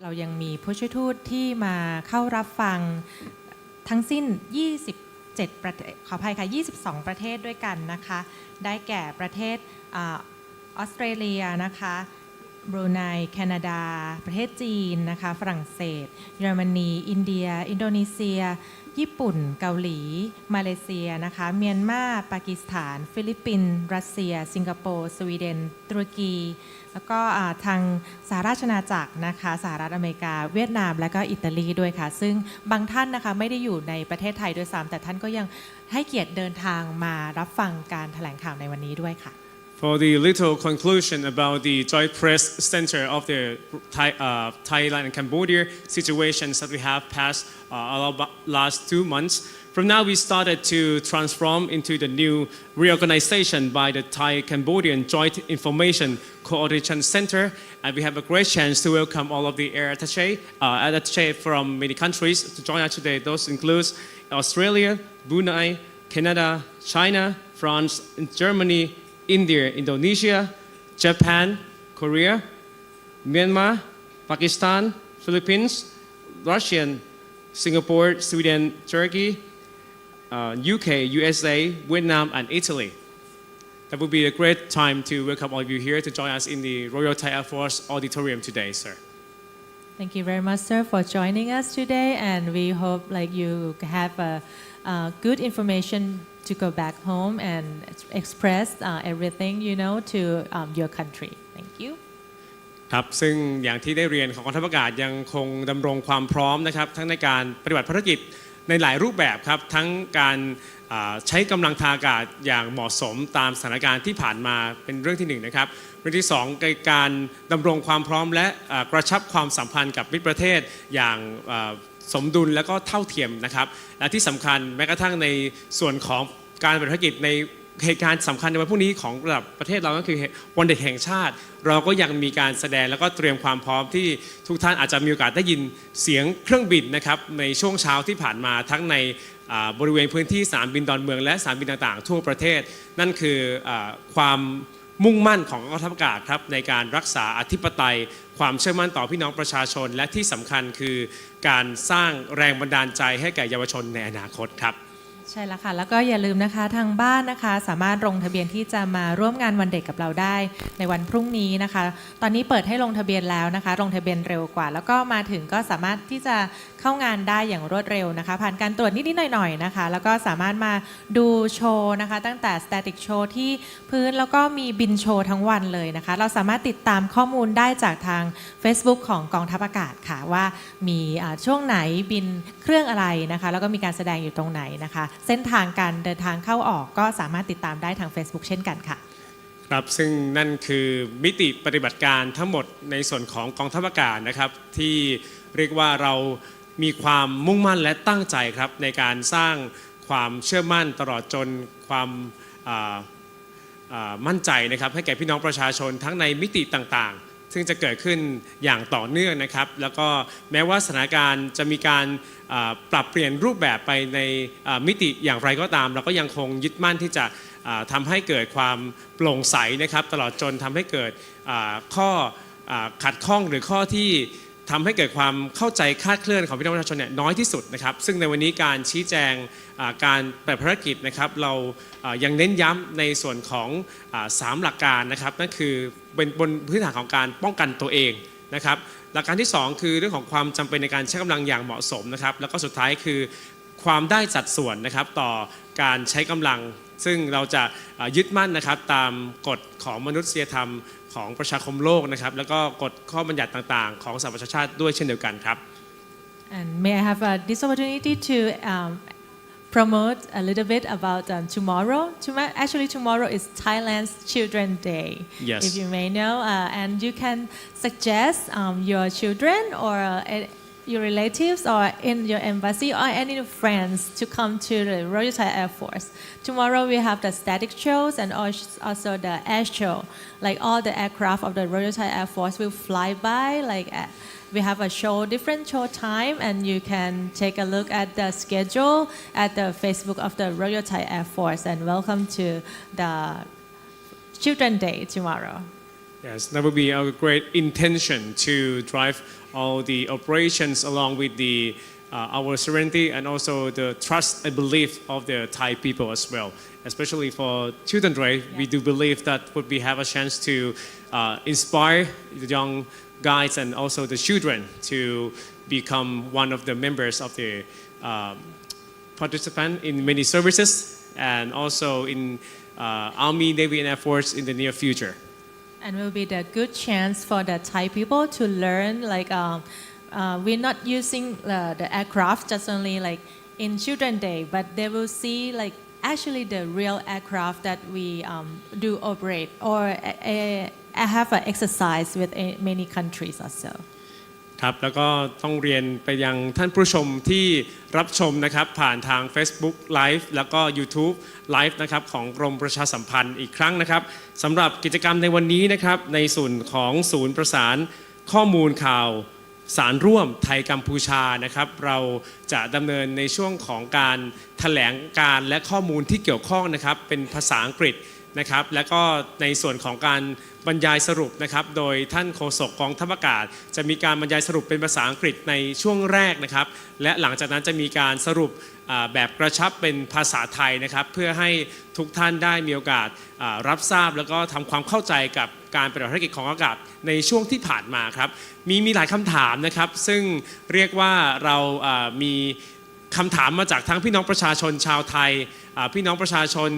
เรายังมีผู้ช่วยทูตที่มาเข้ารับฟังทั้งสิ้น27ประเทศขออภัยค่ะ22ประเทศด้วยกันนะคะได้แก่ประเทศออสเตรเลียนะคะบรูไนแคนาดาประเทศจีนนะคะฝรั่งเศสเยอรมนีอินเดียอินโดนีเซียญี่ปุ่นเกาหลีมาเลเซียนะคะเมียนมาปากีสถานฟิลิปปินส์รัสเซียสิงคโปร์สวีเดนตุรกีแล้วก็ทางสหราชอาณาจักรนะคะสหรัฐอเมริกาเวียดนามและก็อิตาลีด้วยค่ะซึ่งบางท่านนะคะไม่ได้อยู่ในประเทศไทยด้วยซ้ำแต่ท่านก็ยังให้เกียรติเดินทางมารับฟังการแถลงข่าวในวันนี้ด้วยค่ะ For the little conclusion about the Joint Press Center of the Thailand and Cambodia situations that we have passed last 2 months. From now, we started to transform into the new reorganization by the Thai-Cambodian Joint Information Coordination Center, and we have a great chance to welcome all of the air attaché from many countries to join us today. Those include Australia, Brunei, Canada, China, France, Germany, India, Indonesia, Japan, Korea, Myanmar, Pakistan, Philippines, Russia, Singapore, Sweden, Turkey, UK, USA, Vietnam, and Italy. That would be a great time to welcome all of you here to join us in the Royal Thai Air Force Auditorium today, sir. Thank you very much, sir, for joining us today, and we hope you have good information to go back home and express everything you know to your country. Thank you. ครับซึ่งอย่างที่ได้เรียนของกองทัพอากาศยังคงดำรงความพร้อมนะครับทั้งในการปฏิบัติภารกิจในหลายรูปแบบครับทั้งการใช้กำลังทางอากาศอย่างเหมาะสมตามสถานการณ์ที่ผ่านมาเป็นเรื่องที่1นะครับเรื่องที่2การดำรงความพร้อมและกระชับความสัมพันธ์กับมิตรประเทศอย่างสมดุลและก็เท่าเทียมนะครับและที่สำคัญแม้กระทั่งในส่วนของการปฏิบัติภารกิจในเหตุการณ์สำคัญในวันพรุ่งนี้ของระดับประเทศเราก็คือวันเด็กแห่งชาติเราก็ยังมีการแสดงแล้วก็เตรียมความพร้อมที่ทุกท่านอาจจะมีโอกาสได้ยินเสียงเครื่องบินนะครับในช่วงเช้าที่ผ่านมาทั้งในบริเวณพื้นที่สนามบินดอนเมืองและสนามบินต่างๆทั่วประเทศนั่นคือความมุ่งมั่นของกองทัพอากาศครับในการรักษาอธิปไตยความเชื่อมั่นต่อพี่น้องประชาชนและที่สำคัญคือการสร้างแรงบันดาลใจให้แก่เยาวชนในอนาคตครับใช่แล้วค่ะแล้วก็อย่าลืมนะคะทางบ้านนะคะสามารถลงทะเบียนที่จะมาร่วมงานวันเด็กกับเราได้ในวันพรุ่งนี้นะคะตอนนี้เปิดให้ลงทะเบียนแล้วนะคะลงทะเบียนเร็วกว่าแล้วก็มาถึงก็สามารถที่จะเข้างานได้อย่างรวดเร็วนะคะผ่านการตรวจนิดๆหน่อยๆนะคะแล้วก็สามารถมาดูโชว์นะคะตั้งแต่ static show ที่พื้นแล้วก็มีบินโชว์ทั้งวันเลยนะคะเราสามารถติดตามข้อมูลได้จากทาง Facebook ของกองทัพอากาศค่ะว่ามีช่วงไหนบินเครื่องอะไรนะคะแล้วก็มีการแสดงอยู่ตรงไหนนะคะเส้นทางการเดินทางเข้าออกก็สามารถติดตามได้ทาง Facebook เช่นกันค่ะครับซึ่งนั่นคือมิติปฏิบัติการทั้งหมดในส่วนของกองทัพอากาศนะครับที่เรียกว่าเรามีความมุ่งมั่นและตั้งใจครับในการสร้างความเชื่อมั่นตลอดจนความมั่นใจนะครับให้แก่พี่น้องประชาชนทั้งในมิติต่างๆซึ่งจะเกิดขึ้นอย่างต่อเนื่องนะครับแล้วก็แม้ว่าสถานการณ์จะมีการปรับเปลี่ยนรูปแบบไปในมิติอย่างไรก็ตามเราก็ยังคงยึดมั่นที่จะทำให้เกิดความโปร่งใสนะครับตลอดจนทำให้เกิดข้อขัดข้องหรือข้อที่ทำให้เกิดความเข้าใจคลาดเคลื่อนของพี่น้องประชาชนเนี่ยน้อยที่สุดนะครับซึ่งในวันนี้การชี้แจงการปฏิบัติภารกิจนะครับเรายังเน้นย้ำในส่วนของ3หลักการนะครับนั่นคือเป็นบนพื้นฐานของการป้องกันตัวเองนะครับหลักการที่2คือเรื่องของความจำเป็นในการใช้กำลังอย่างเหมาะสมนะครับแล้วก็สุดท้ายคือความได้สัดส่วนนะครับต่อการใช้กำลังซึ่งเราจะยึดมั่นนะครับตามกฎของมนุษยธรรมของประชาคมโลกนะครับแล้วก็กฎข้อบัญญัติต่างๆของสหประชาชาติด้วยเช่นเดียวกันครับ And may I have this opportunity to promote a little bit about tomorrow. Actually, tomorrow is Thailand's Children's Day, yes. if you may know, and you can suggest your children or your relatives or in your embassy or any friends to come to the Royal Thai Air Force. Tomorrow we have the static shows and also the air show. Like all the aircraft of the Royal Thai Air Force will fly by. We have a different show time, and you can take a look at the schedule at the Facebook of the Royal Thai Air Force. And welcome to the Children's Day tomorrow. Yes, that would be our great intention to drive all the operations along with our serenity and also the trust and belief of the Thai people as well. Especially for Children's Day, we do believe that would be have a chance to inspire the young guys and also the children to become one of the members of the participant in many services and also in Army, Navy, and Air Force in the near future. And will be the good chance for the Thai people to learn like we're not using the aircraft just only like in Children's Day, but they will see like actually the real aircraft that we do operate or have an exercise with many countries also. ครับแล้วก็ต้องเรียนไปยังท่านผู้ชมที่รับชมนะครับผ่านทาง Facebook Live แล้วก็ YouTube Live นะครับของกรมประชาสัมพันธ์อีกครั้งนะครับสำหรับกิจกรรมในวันนี้นะครับในส่วนของศูนย์ประสานข้อมูลข่าวสารร่วมไทยกัมพูชานะครับเราจะดำเนินในช่วงของการแถลงการและข้อมูลที่เกี่ยวข้องนะครับเป็นภาษาอังกฤษนะครับและก็ในส่วนของการบรรยายสรุปนะครับโดยท่านโฆษกกองทัพอากาศจะมีการบรรยายสรุปเป็นภาษาอังกฤษในช่วงแรกนะครับและหลังจากนั้นจะมีการสรุปแบบกระชับเป็นภาษาไทยนะครับเพื่อให้ทุกท่านได้มีโอกาสรับทราบแล้วก็ทำความเข้าใจกับการปฏิบัติภารกิจของอากาศในช่วงที่ผ่านมาครับมีหลายคำถามนะครับซึ่งเรียกว่าเรามีคำถามมาจากทั้งพี่น้องประชาชนชาวไทยพี่น้องประชาชน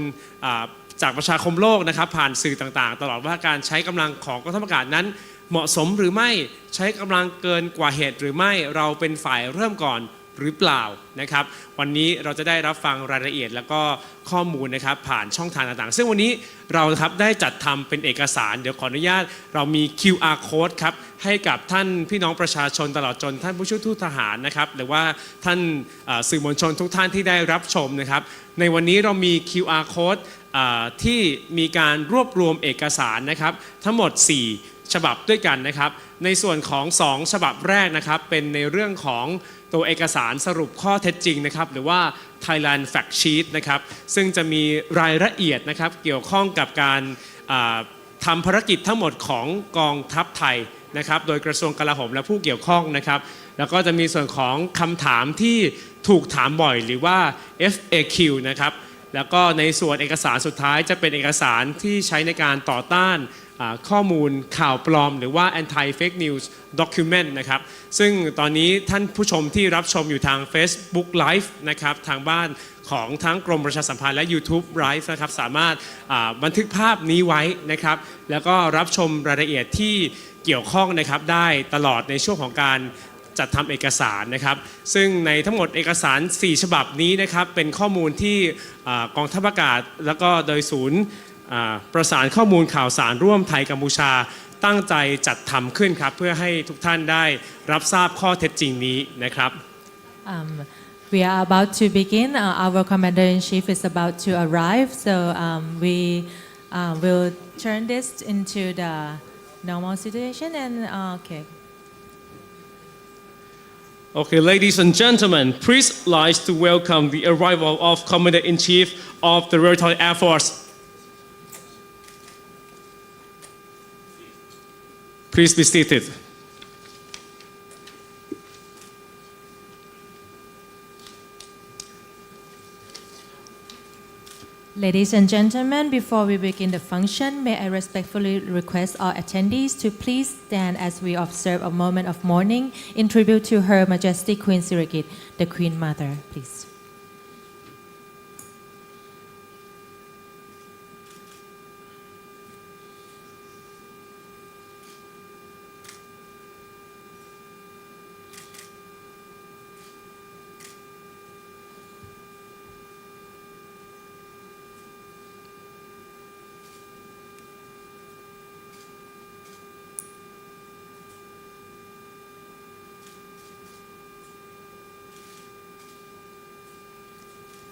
จากประชาคมโลกนะครับผ่านสื่อต่างๆตลอดว่าการใช้กำลังของกองทัพอากาศนั้นเหมาะสมหรือไม่ใช้กำลังเกินกว่าเหตุหรือไม่เราเป็นฝ่ายเริ่มก่อนหรือเปล่านะครับวันนี้เราจะได้รับฟังรายละเอียดแล้วก็ข้อมูลนะครับผ่านช่องทางต่างๆซึ่งวันนี้เราครับได้จัดทำเป็นเอกสารเดี๋ยวขออนุญาตเรามี QR code ครับให้กับท่านพี่น้องประชาชนตลอดจนท่านผู้ช่วยทูตทหารนะครับหรือว่าท่านสื่อมวลชนทุกท่านที่ได้รับชมนะครับในวันนี้เรามี QR code ที่มีการรวบรวมเอกสารนะครับทั้งหมด4ฉบับด้วยกันนะครับในส่วนของ2ฉบับแรกนะครับเป็นในเรื่องของตัวเอกสารสรุปข้อเท็จจริงนะครับหรือว่า Thailand Fact Sheet นะครับซึ่งจะมีรายละเอียดนะครับเกี่ยวข้องกับการทำภารกิจทั้งหมดของกองทัพไทยนะครับโดยกระทรวงกลาโหมและผู้เกี่ยวข้องนะครับแล้วก็จะมีส่วนของคำถามที่ถูกถามบ่อยหรือว่า FAQ นะครับแล้วก็ในส่วนเอกสารสุดท้ายจะเป็นเอกสารที่ใช้ในการต่อต้านข้อมูลข่าวปลอมหรือว่า anti fake news document นะครับซึ่งตอนนี้ท่านผู้ชมที่รับชมอยู่ทาง Facebook Live นะครับทางบ้านของทั้งกรมประชาสัมพันธ์และ YouTube Live นะครับสามารถบันทึกภาพนี้ไว้นะครับแล้วก็รับชมรายละเอียดที่เกี่ยวข้องนะครับได้ตลอดในช่วงของการจัดทำเอกสารนะครับซึ่งในทั้งหมดเอกสาร4ฉบับนี้นะครับเป็นข้อมูลที่กองทัพอากาศแล้วก็โดยศูนย์ประสานข้อมูลข่าวสารร่วมไทยกัมพูชาตั้งใจจัดทำขึ้นครับเพื่อให้ทุกท่านได้รับทราบข้อเท็จจริงนี้นะครับ We are about to begin. Our Commander-in-Chief is about to arrive, so we will turn this into the normal situation and okay. Okay, ladies and gentlemen, please like to welcome the arrival of Commander-in-Chief of the Royal Thai Air Force. Please be seated. Ladies and gentlemen, before we begin the function, may I respectfully request all attendees to please stand as we observe a moment of mourning in tribute to Her Majesty Queen Sirikit, the Queen Mother, please.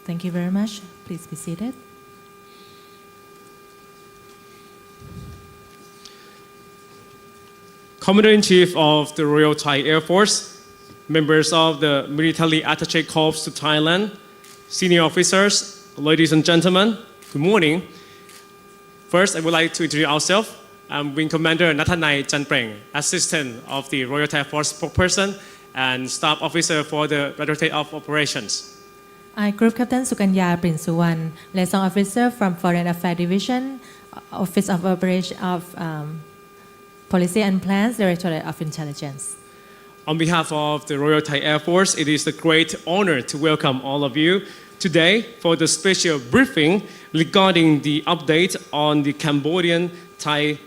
Thank you very much. Please be seated. Commander-in-Chief of the Royal Thai Air Force, members of the Military Attaché Corps to Thailand, senior officers, ladies and gentlemen, good morning. First, I would like to introduce ourselves. I'm Wing Commander Nathanai Chanpreng, Assistant of the Royal Thai Air Force spokesperson and Staff Officer for the Directorate of Operations. I Group Captain Sukanya Prinsuwan, Liaison Officer from Foreign Affairs Division, Office of Operation of Policy and Plans, Directorate of Intelligence. On behalf of the Royal Thai Air Force, it is a great honor to welcome all of you today for the special briefing regarding the update on the Cambodian-Thai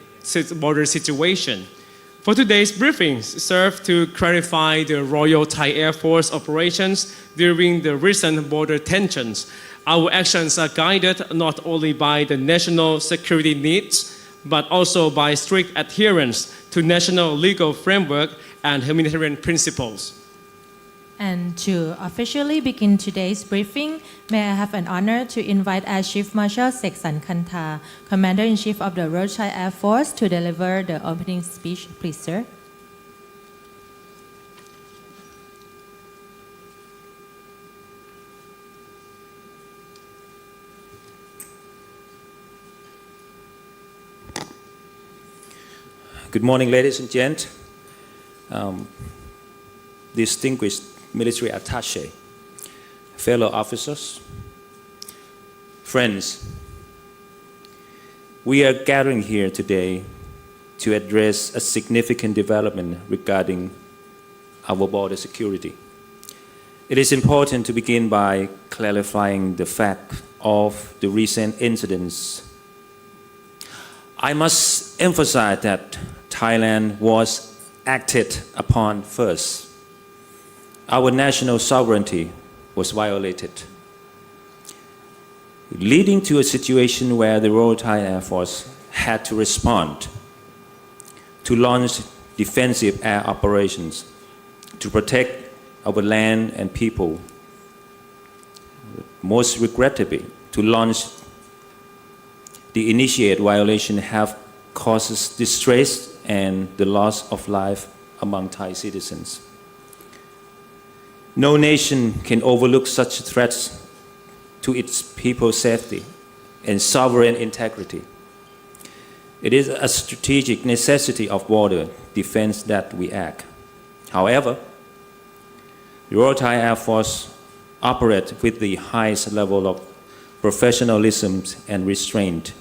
border situation. For today's briefing serve to clarify the Royal Thai Air Force operations during the recent border tensions. Our actions are guided not only by the national security needs, but also by strict adherence to national legal framework and humanitarian principles. And to officially begin today's briefing, may I have an honor to invite Air Chief Marshal Seksan Kanta, Commander-in-Chief of the Royal Thai Air Force, to deliver the opening speech. Please, sir. Good morning, ladies and gents. Distinguished military attaché, fellow officers, friends, we are gathering here today to address a significant development regarding our border security. It is important to begin by clarifying the fact of the recent incidents. I must emphasize that Thailand was acted upon first. Our national sovereignty was violated, leading to a situation where the Royal Thai Air Force had to respond to launch defensive air operations to protect our land and people. Most regrettably, to launch the initiated violation have causes distress and the loss of life among Thai citizens. No nation can overlook such threats to its people's safety and sovereign integrity. It is a strategic necessity of border defense that we act. However, the Royal Thai Air Force operates with the highest level of professionalism and restraint.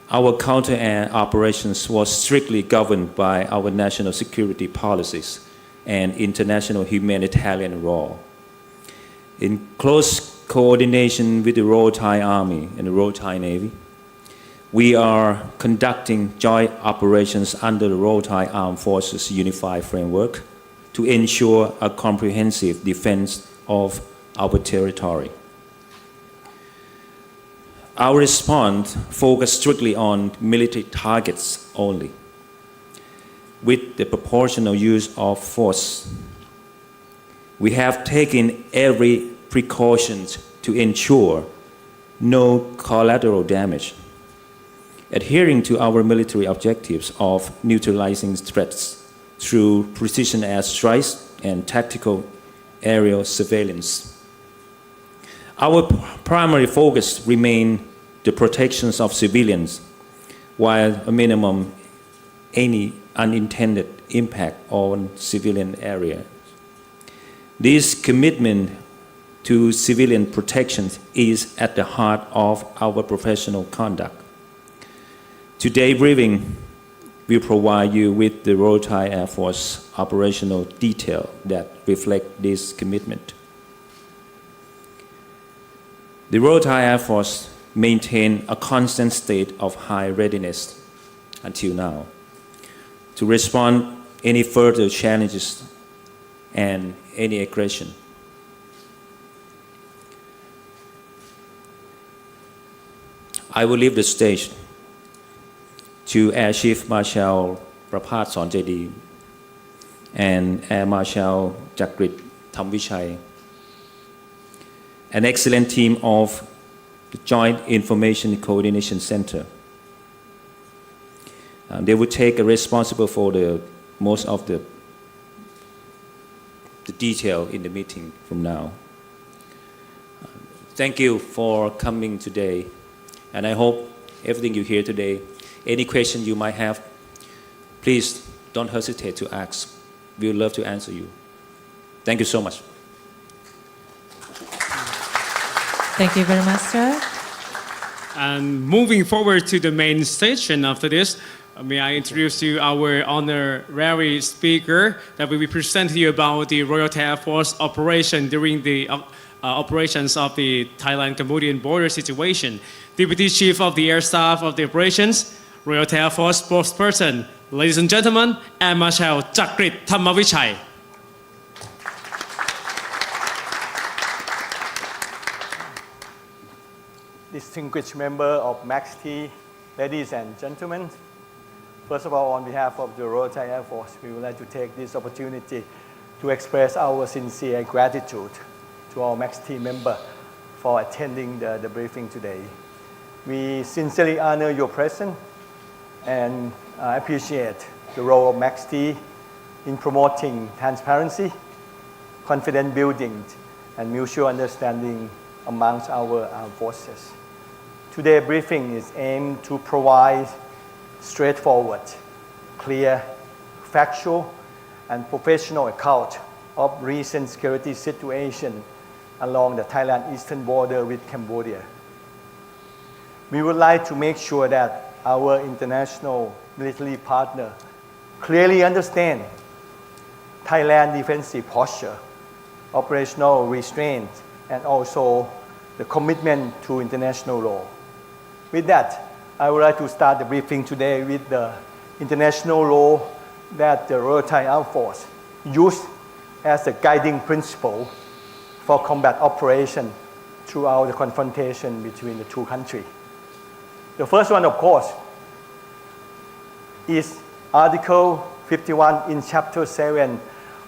Our counter-air operations was strictly governed by our national security policies and international humanitarian law. In close coordination with the Royal Thai Army and the Royal Thai Navy, we are conducting joint operations under the Royal Thai Armed Forces Unified Framework to ensure a comprehensive defense of our territory. Our response focused strictly on military targets only, with the proportional use of force. We have taken every precaution to ensure no collateral damage, adhering to our military objectives of neutralizing threats through precision airstrikes and tactical aerial surveillance. Our primary focus remains the protections of civilians, while a minimum any unintended impact on civilian areas. This commitment to civilian protection is at the heart of our professional conduct. Today's briefing will provide you with the Royal Thai Air Force operational detail that reflect this commitment. The Royal Thai Air Force maintained a constant state of high readiness until now to respond any further challenges and any aggression. I will leave the stage to Air Chief Marshal Prapat Sonjedi and Air Marshal Jakrit Thamvichai, an excellent team of the Joint Information Coordination Center. They would take a responsible for most of the detail in the meeting from now. Thank you for coming today, and I hope everything you hear today Any question you might have, please don't hesitate to ask. We would love to answer you. Thank you so much. Thank you very much, sir. And moving forward to the main station after this, may I introduce you our honorary speaker that will be presenting to you about the Royal Thai Air Force operation during the operations of the Thailand-Cambodian border situation. Deputy Chief of the Air Staff of the Operations, Royal Thai Air Force spokesperson, ladies and gentlemen, Air Marshal Chakrit Thammavichai. Distinguished member of MAX-T, ladies and gentlemen, first of all, on behalf of the Royal Thai Air Force, we would like to take this opportunity to express our sincere gratitude to our MAX-T member for attending the briefing today. We sincerely honor your presence and appreciate the role of MAX-T in promoting transparency, confidence building, and mutual understanding amongst our armed forces. Today's briefing is aimed to provide straightforward, clear, factual, and professional account of recent security situation along the Thailand eastern border with Cambodia. We would like to make sure that our international military partner clearly understand Thailand's defensive posture, operational restraint, and also the commitment to international law. With that, I would like to start the briefing today with the international law that the Royal Thai Air Force used as a guiding principle for combat operation throughout the confrontation between the two countries. The first one, of course, is Article 51 in Chapter 7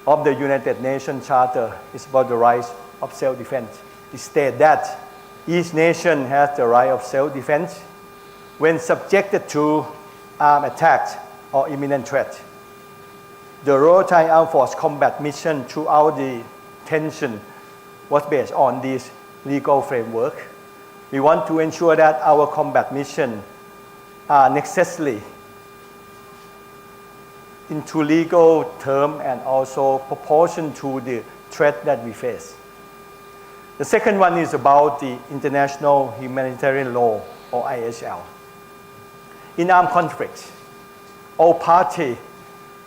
of the United Nations Charter. It's about the rights of self-defense. It states that each nation has the right of self-defense when subjected to armed attacks or imminent threat. The Royal Thai Air Force combat mission throughout the tension was based on this legal framework. We want to ensure that our combat mission are necessarily into legal term and also proportion to the threat that we face. The second one is about the international humanitarian law, or IHL. In armed conflicts, all parties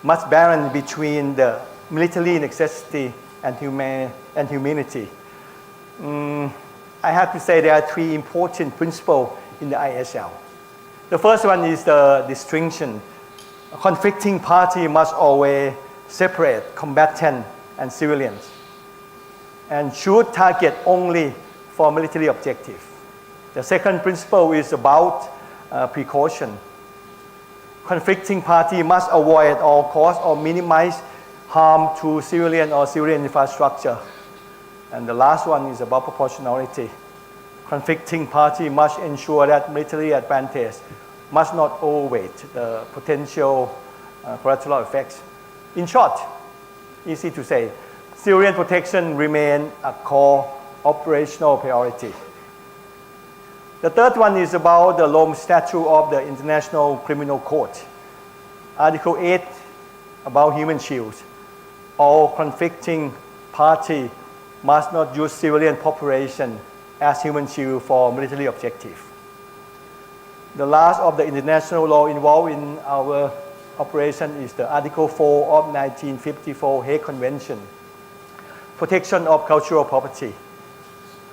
must balance between the military necessity and humanity. I have to say there are three important principles in the IHL. The first one is the distinction. A conflicting party must always separate combatant and civilians and should target only for military objective. The second principle is about precaution. Conflicting party must avoid at all costs or minimize harm to civilian or civilian infrastructure. And the last one is about proportionality. Conflicting party must ensure that military advantage must not overweight the potential collateral effects. In short, easy to say, civilian protection remains a core operational priority. The third one is about the Rome Statute of the International Criminal Court. Article 8 about human shields. All conflicting parties must not use civilian population as human shield for military objective. The last of the international law involved in our operation is the Article 4 of 1954 Hague Convention. Protection of cultural property.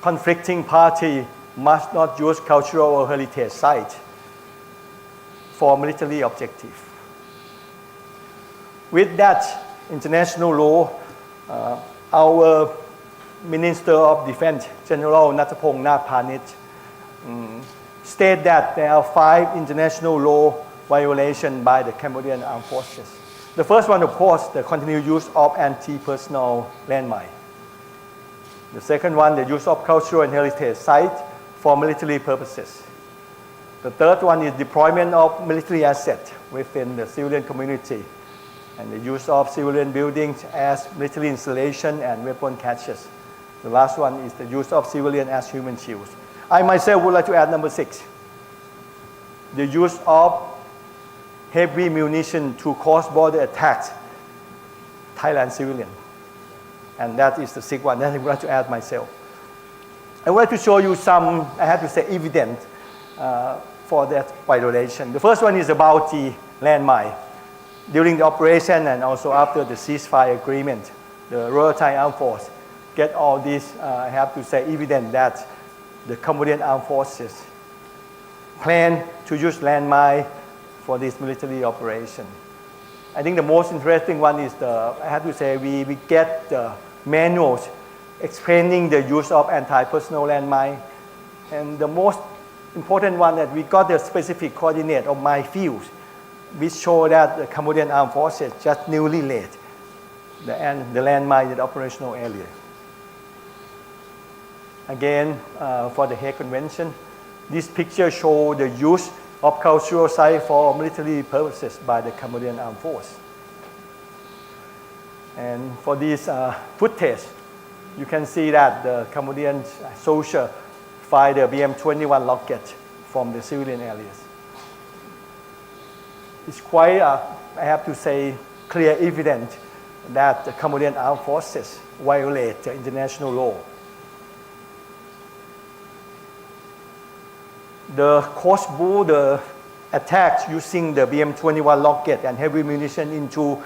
Conflicting party must not use cultural or heritage sites for military objective. With that international law, our Minister of Defense, General Nattapong Napanit, state that there are 5 international law violations by the Cambodian Armed Forces. The first one, of course, the continued use of anti-personnel landmine. The second one, the use of cultural and heritage sites for military purposes. The third one is deployment of military assets within the civilian community and the use of civilian buildings as military installation and weapon caches. The last one is the use of civilian as human shields. I myself would like to add number 6, the use of heavy munition to cross-border attacks Thailand civilian. And that is the sixth one that I would like to add myself. I would like to show you some, I have to say, evidence for that violation. The first one is about the landmine. During the operation and also after the ceasefire agreement, the Royal Thai Armed Force get all this, I have to say, evidence that the Cambodian Armed Forces plan to use landmine for this military operation. I think the most interesting one is I have to say, we get the manuals explaining the use of anti-personnel landmine. And the most important one that we got the specific coordinate of minefields, which show that the Cambodian Armed Forces just newly laid the landmine in the operational area. Again, for the Hague Convention, this picture shows the use of cultural site for military purposes by the Cambodian Armed Force. And for this footage, you can see that the Cambodian soldier fired the BM-21 rocket from the civilian areas. It's quite, I have to say, clear evidence that the Cambodian Armed Forces violate the international law. The cross-border attacks using the BM-21 rocket and heavy munition into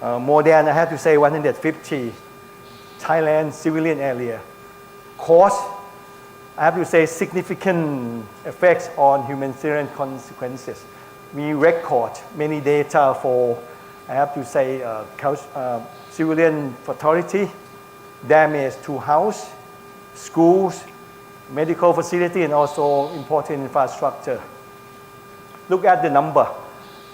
more than, I have to say, 150 Thailand civilian area cause, I have to say, significant effects on humanitarian consequences. We record many data for, I have to say, civilian fatality, damage to house, schools, medical facility, and also important infrastructure. Look at the number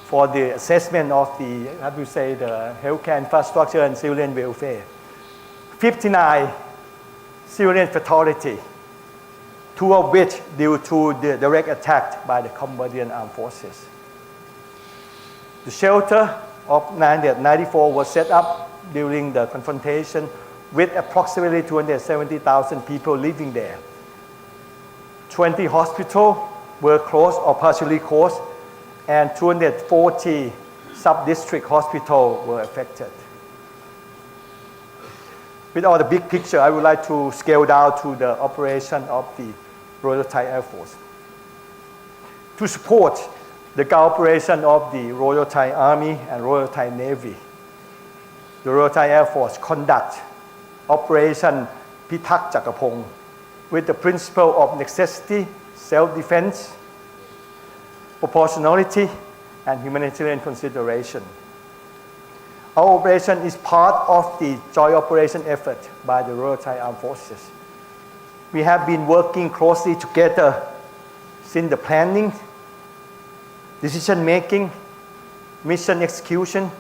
for the assessment of the, I have to say, the healthcare infrastructure and civilian welfare. 59 civilian fatality, 2 of which due to the direct attack by the Cambodian Armed Forces. The shelter of 1994 was set up during the confrontation with approximately 270,000 people living there. 20 hospitals were closed or partially closed, and 240 sub-district hospitals were affected. With all the big picture, I would like to scale down to the operation of the Royal Thai Air Force. To support the cooperation of the Royal Thai Army and Royal Thai Navy, the Royal Thai Air Force conduct Operation Pitak Jakapong with the principle of necessity, self-defense, proportionality, and humanitarian consideration. Our operation is part of the joint operation effort by the Royal Thai Armed Forces. We have been working closely together since the planning, decision making, mission execution,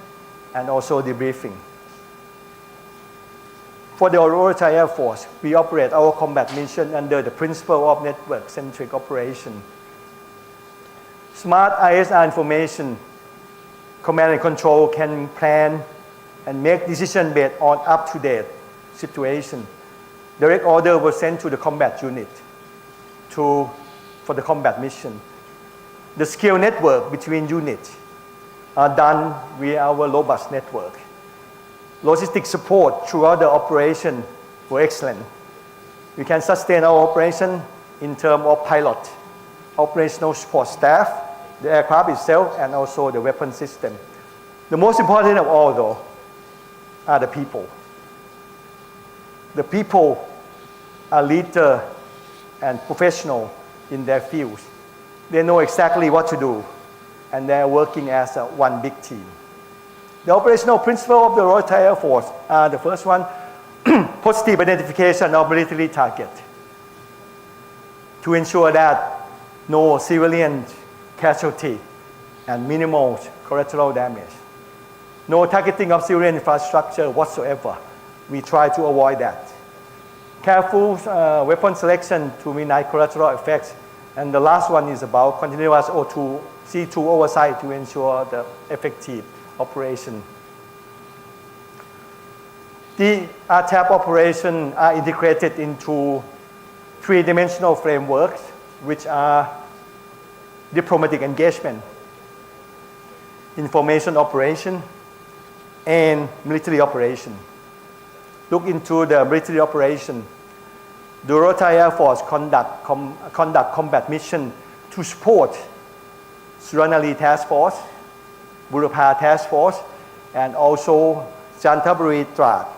and also debriefing. For the Royal Thai Air Force, we operate our combat mission under the principle of network-centric operation. Smart ISR information, command and control can plan and make decisions based on up-to-date situation. Direct order was sent to the combat unit for the combat mission. The skill network between units are done via our robust network. Logistic support throughout the operation were excellent. We can sustain our operation in terms of pilot, operational support staff, the aircraft itself, and also the weapon system. The most important of all, though, are the people. The people are leader and professional in their fields. They know exactly what to do, and they're working as one big team. The operational principle of the Royal Thai Air Force are the first one, positive identification of military target to ensure that no civilian casualty and minimal collateral damage. No targeting of civilian infrastructure whatsoever. We try to avoid that. Careful weapon selection to minimize collateral effects. And the last one is about continuous C2 oversight to ensure the effective operation. The RTAP operation are integrated into three-dimensional frameworks, which are diplomatic engagement, information operation, and military operation. Look into the military operation. The Royal Thai Air Force conduct combat mission to support Suranali Task Force, Burapha Task Force, and also Chantaburi Trat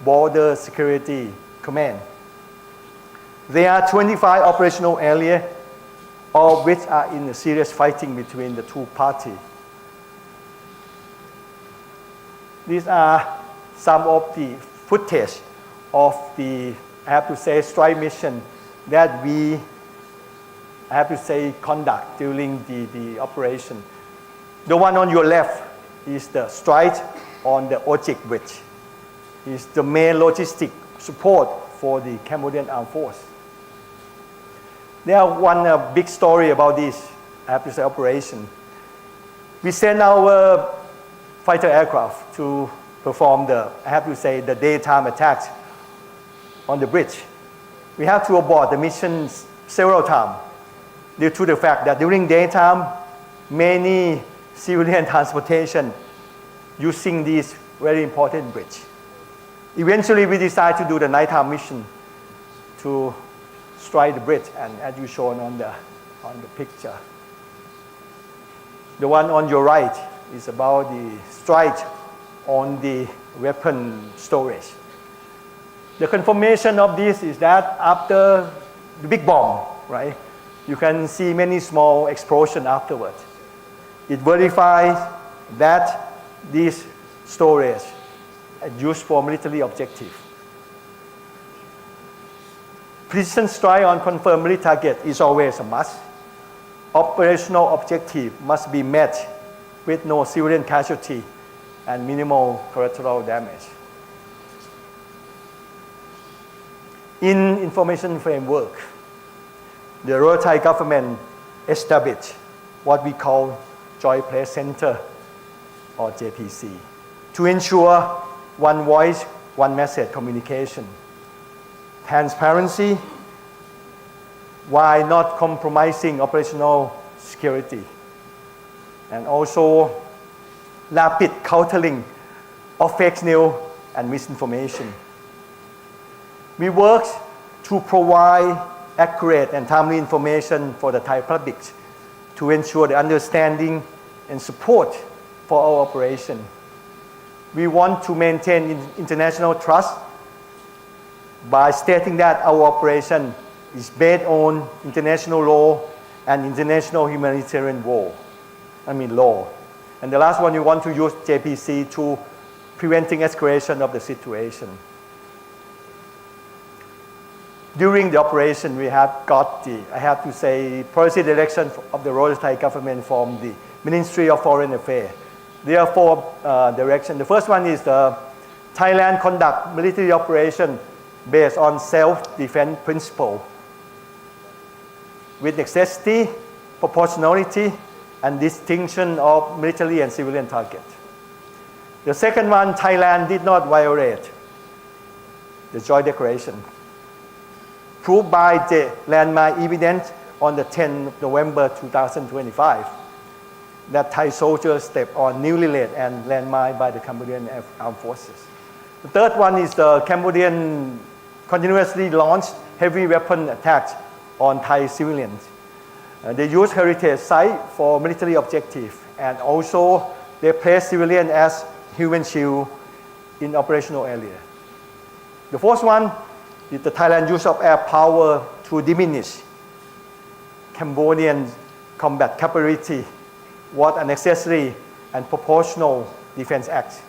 Border Security Command. There are 25 operational areas, all of which are in a serious fighting between the two parties. These are some of the footage of the, I have to say, strike mission that we, I have to say, conduct during the operation. The one on your left is the strike on the Ojik Bridge. It's the main logistic support for the Cambodian Armed Force. There are one big story about this, I have to say, operation. We sent our fighter aircraft to perform the, I have to say, the daytime attacks on the bridge. We have to abort the mission several times due to the fact that during daytime, many civilian transportation using this very important bridge. Eventually, we decided to do the nighttime mission to strike the bridge, and as you shown on the picture. The one on your right is about the strike on the weapon storage. The confirmation of this is that after the big bomb, right, you can see many small explosions afterwards. It verifies that this storage is used for military objective. Precision strike on confirmed military target is always a must. Operational objective must be met with no civilian casualty and minimal collateral damage. In information framework, the Royal Thai government established what we call Joint Place Center, or JPC, to ensure one voice, one message communication, transparency, while not compromising operational security, and also rapid countering of fake news and misinformation. We work to provide accurate and timely information for the Thai public to ensure the understanding and support for our operation. We want to maintain international trust by stating that our operation is based on international law and international humanitarian law. And the last one, we want to use JPC to preventing escalation of the situation. During the operation, we have got the, I have to say, policy direction of the Royal Thai government from the Ministry of Foreign Affairs. There are four directions. The first one is the Thailand conduct military operation based on self-defense principle with necessity, proportionality, and distinction of military and civilian target. The second one, Thailand did not violate the joint declaration, proved by the landmark evidence on the 10th of November 2025 that Thai soldiers stepped on newly laid and landmine by the Cambodian Armed Forces. The third one is the Cambodian continuously launched heavy weapon attacks on Thai civilians. They use heritage site for military objective, and also they place civilians as human shield in operational area. The fourth one is the Thailand use of air power to diminish Cambodian combat capability was a necessary and proportional defense act.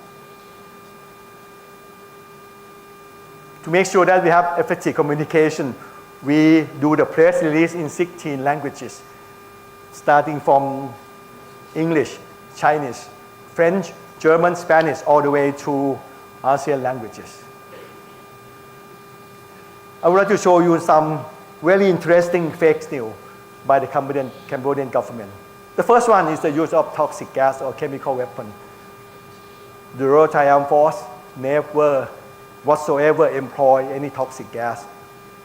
To make sure that we have effective communication, we do the press release in 16 languages, starting from English, Chinese, French, German, Spanish, all the way to ASEAN languages. I would like to show you some very interesting fake news by the Cambodian government. The first one is the use of toxic gas or chemical weapon. The Royal Thai Armed Force never whatsoever employ any toxic gas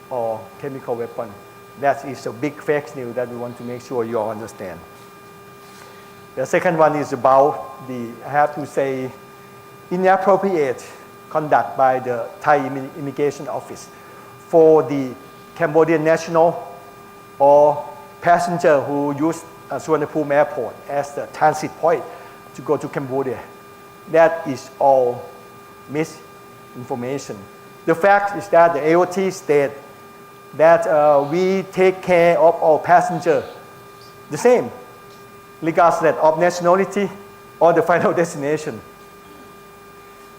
or chemical weapon. That is a big fake news that we want to make sure you all understand. The second one is about the, I have to say, inappropriate conduct by the Thai Immigration Office for the Cambodian national or passenger who use Suvarnabhumi Airport as the transit point to go to Cambodia. That is all misinformation. The fact is that the AOT state that we take care of all passengers the same, regardless of nationality or the final destination.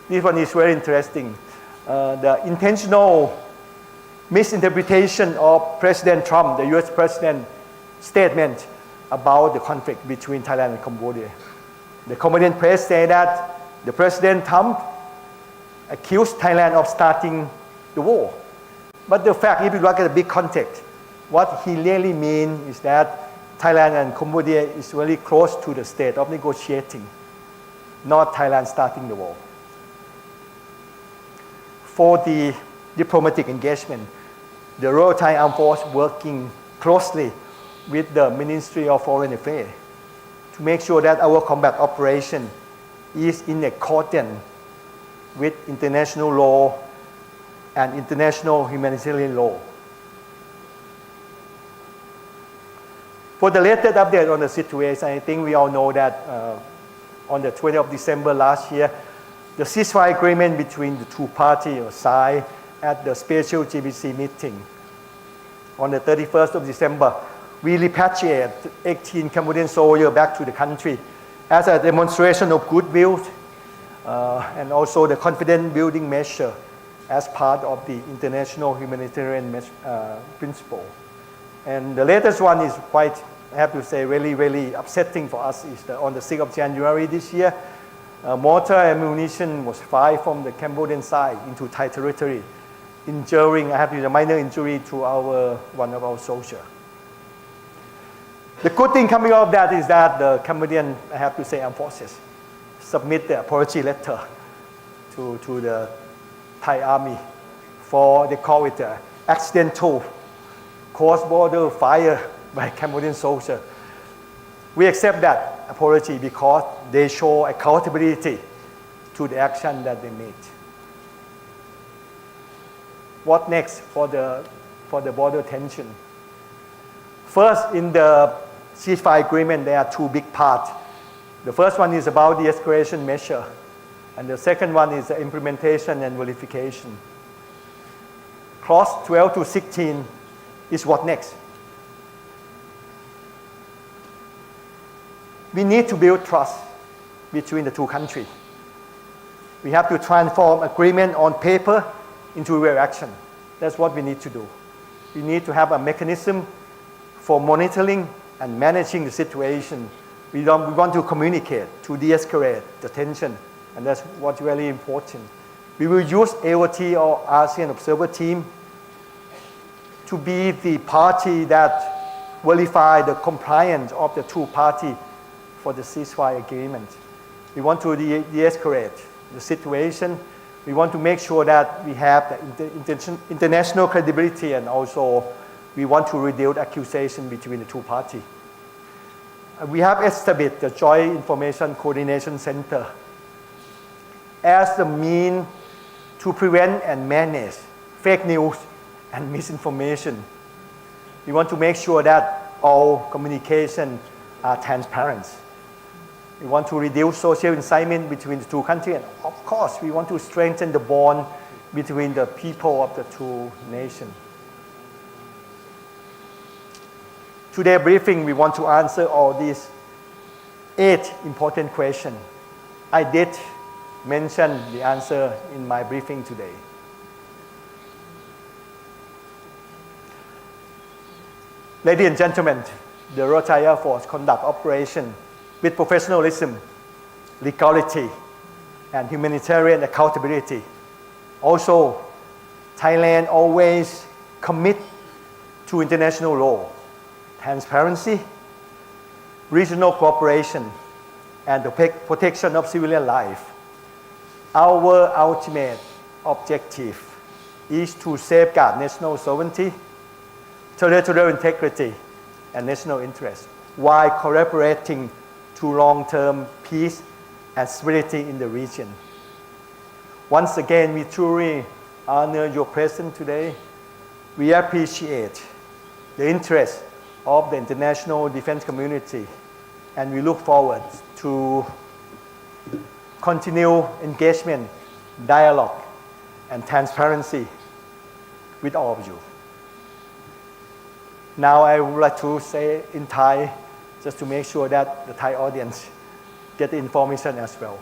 This one is very interesting. The intentional misinterpretation of President Trump, the US President statement about the conflict between Thailand and Cambodia. The Cambodian press say that the President Trump accused Thailand of starting the war. But the fact, if you look at the big context, what he really means is that Thailand and Cambodia is very close to the state of negotiating, not Thailand starting the war. For the diplomatic engagement, the Royal Thai Armed Force working closely with the Ministry of Foreign Affairs to make sure that our combat operation is in accordance with international law and international humanitarian law. For the latest update on the situation, I think we all know that on the 20th of December last year, the ceasefire agreement between the two parties was signed at the special GBC meeting. On the 31st of December, we repatriated 18 Cambodian soldiers back to the country as a demonstration of goodwill and also the confidence building measure as part of the international humanitarian principle. And the latest one is quite, I have to say, really upsetting for us is on the 6th of January this year, mortar ammunition was fired from the Cambodian side into Thai territory, injuring, I have to say, a minor injury to one of our soldiers. The good thing coming out of that is that the Cambodian, I have to say, armed forces submit the apology letter to the Thai army for, they call it accidental cross-border fire by Cambodian soldiers. We accept that apology because they show accountability to the action that they made. What next for the border tension? First, in the ceasefire agreement, there are two big parts. The first one is about the escalation measure, and the second one is the implementation and verification. Clause 12 to 16 is what next? We need to build trust between the two countries. We have to transform agreement on paper into real action. That's what we need to do. We need to have a mechanism for monitoring and managing the situation. We want to communicate to de-escalate the tension, and that's what's really important. We will use AOT or ASEAN Observer Team to be the party that verify the compliance of the two parties for the ceasefire agreement. We want to de-escalate the situation. We want to make sure that we have the international credibility, and also we want to reduce accusation between the two parties. We have established the Joint Information Coordination Center as the means to prevent and manage fake news and misinformation. We want to make sure that all communication are transparent. We want to reduce social incitement between the two countries, and of course, we want to strengthen the bond between the people of the two nations. Today's briefing, we want to answer all these 8 important questions. I did mention the answer in my briefing today. Ladies and gentlemen, the Royal Thai Air Force conduct operation with professionalism, legality, and humanitarian accountability. Also, Thailand always commit to international law, transparency, regional cooperation, and the protection of civilian life. Our ultimate objective is to safeguard national sovereignty, territorial integrity, and national interest while collaborating to long-term peace and stability in the region. Once again, we truly honor your presence today. We appreciate the interest of the international defense community, and we look forward to continue engagement, dialogue, and transparency with all of you. Now I would like to say in Thai, just to make sure that the Thai audience get the information as well.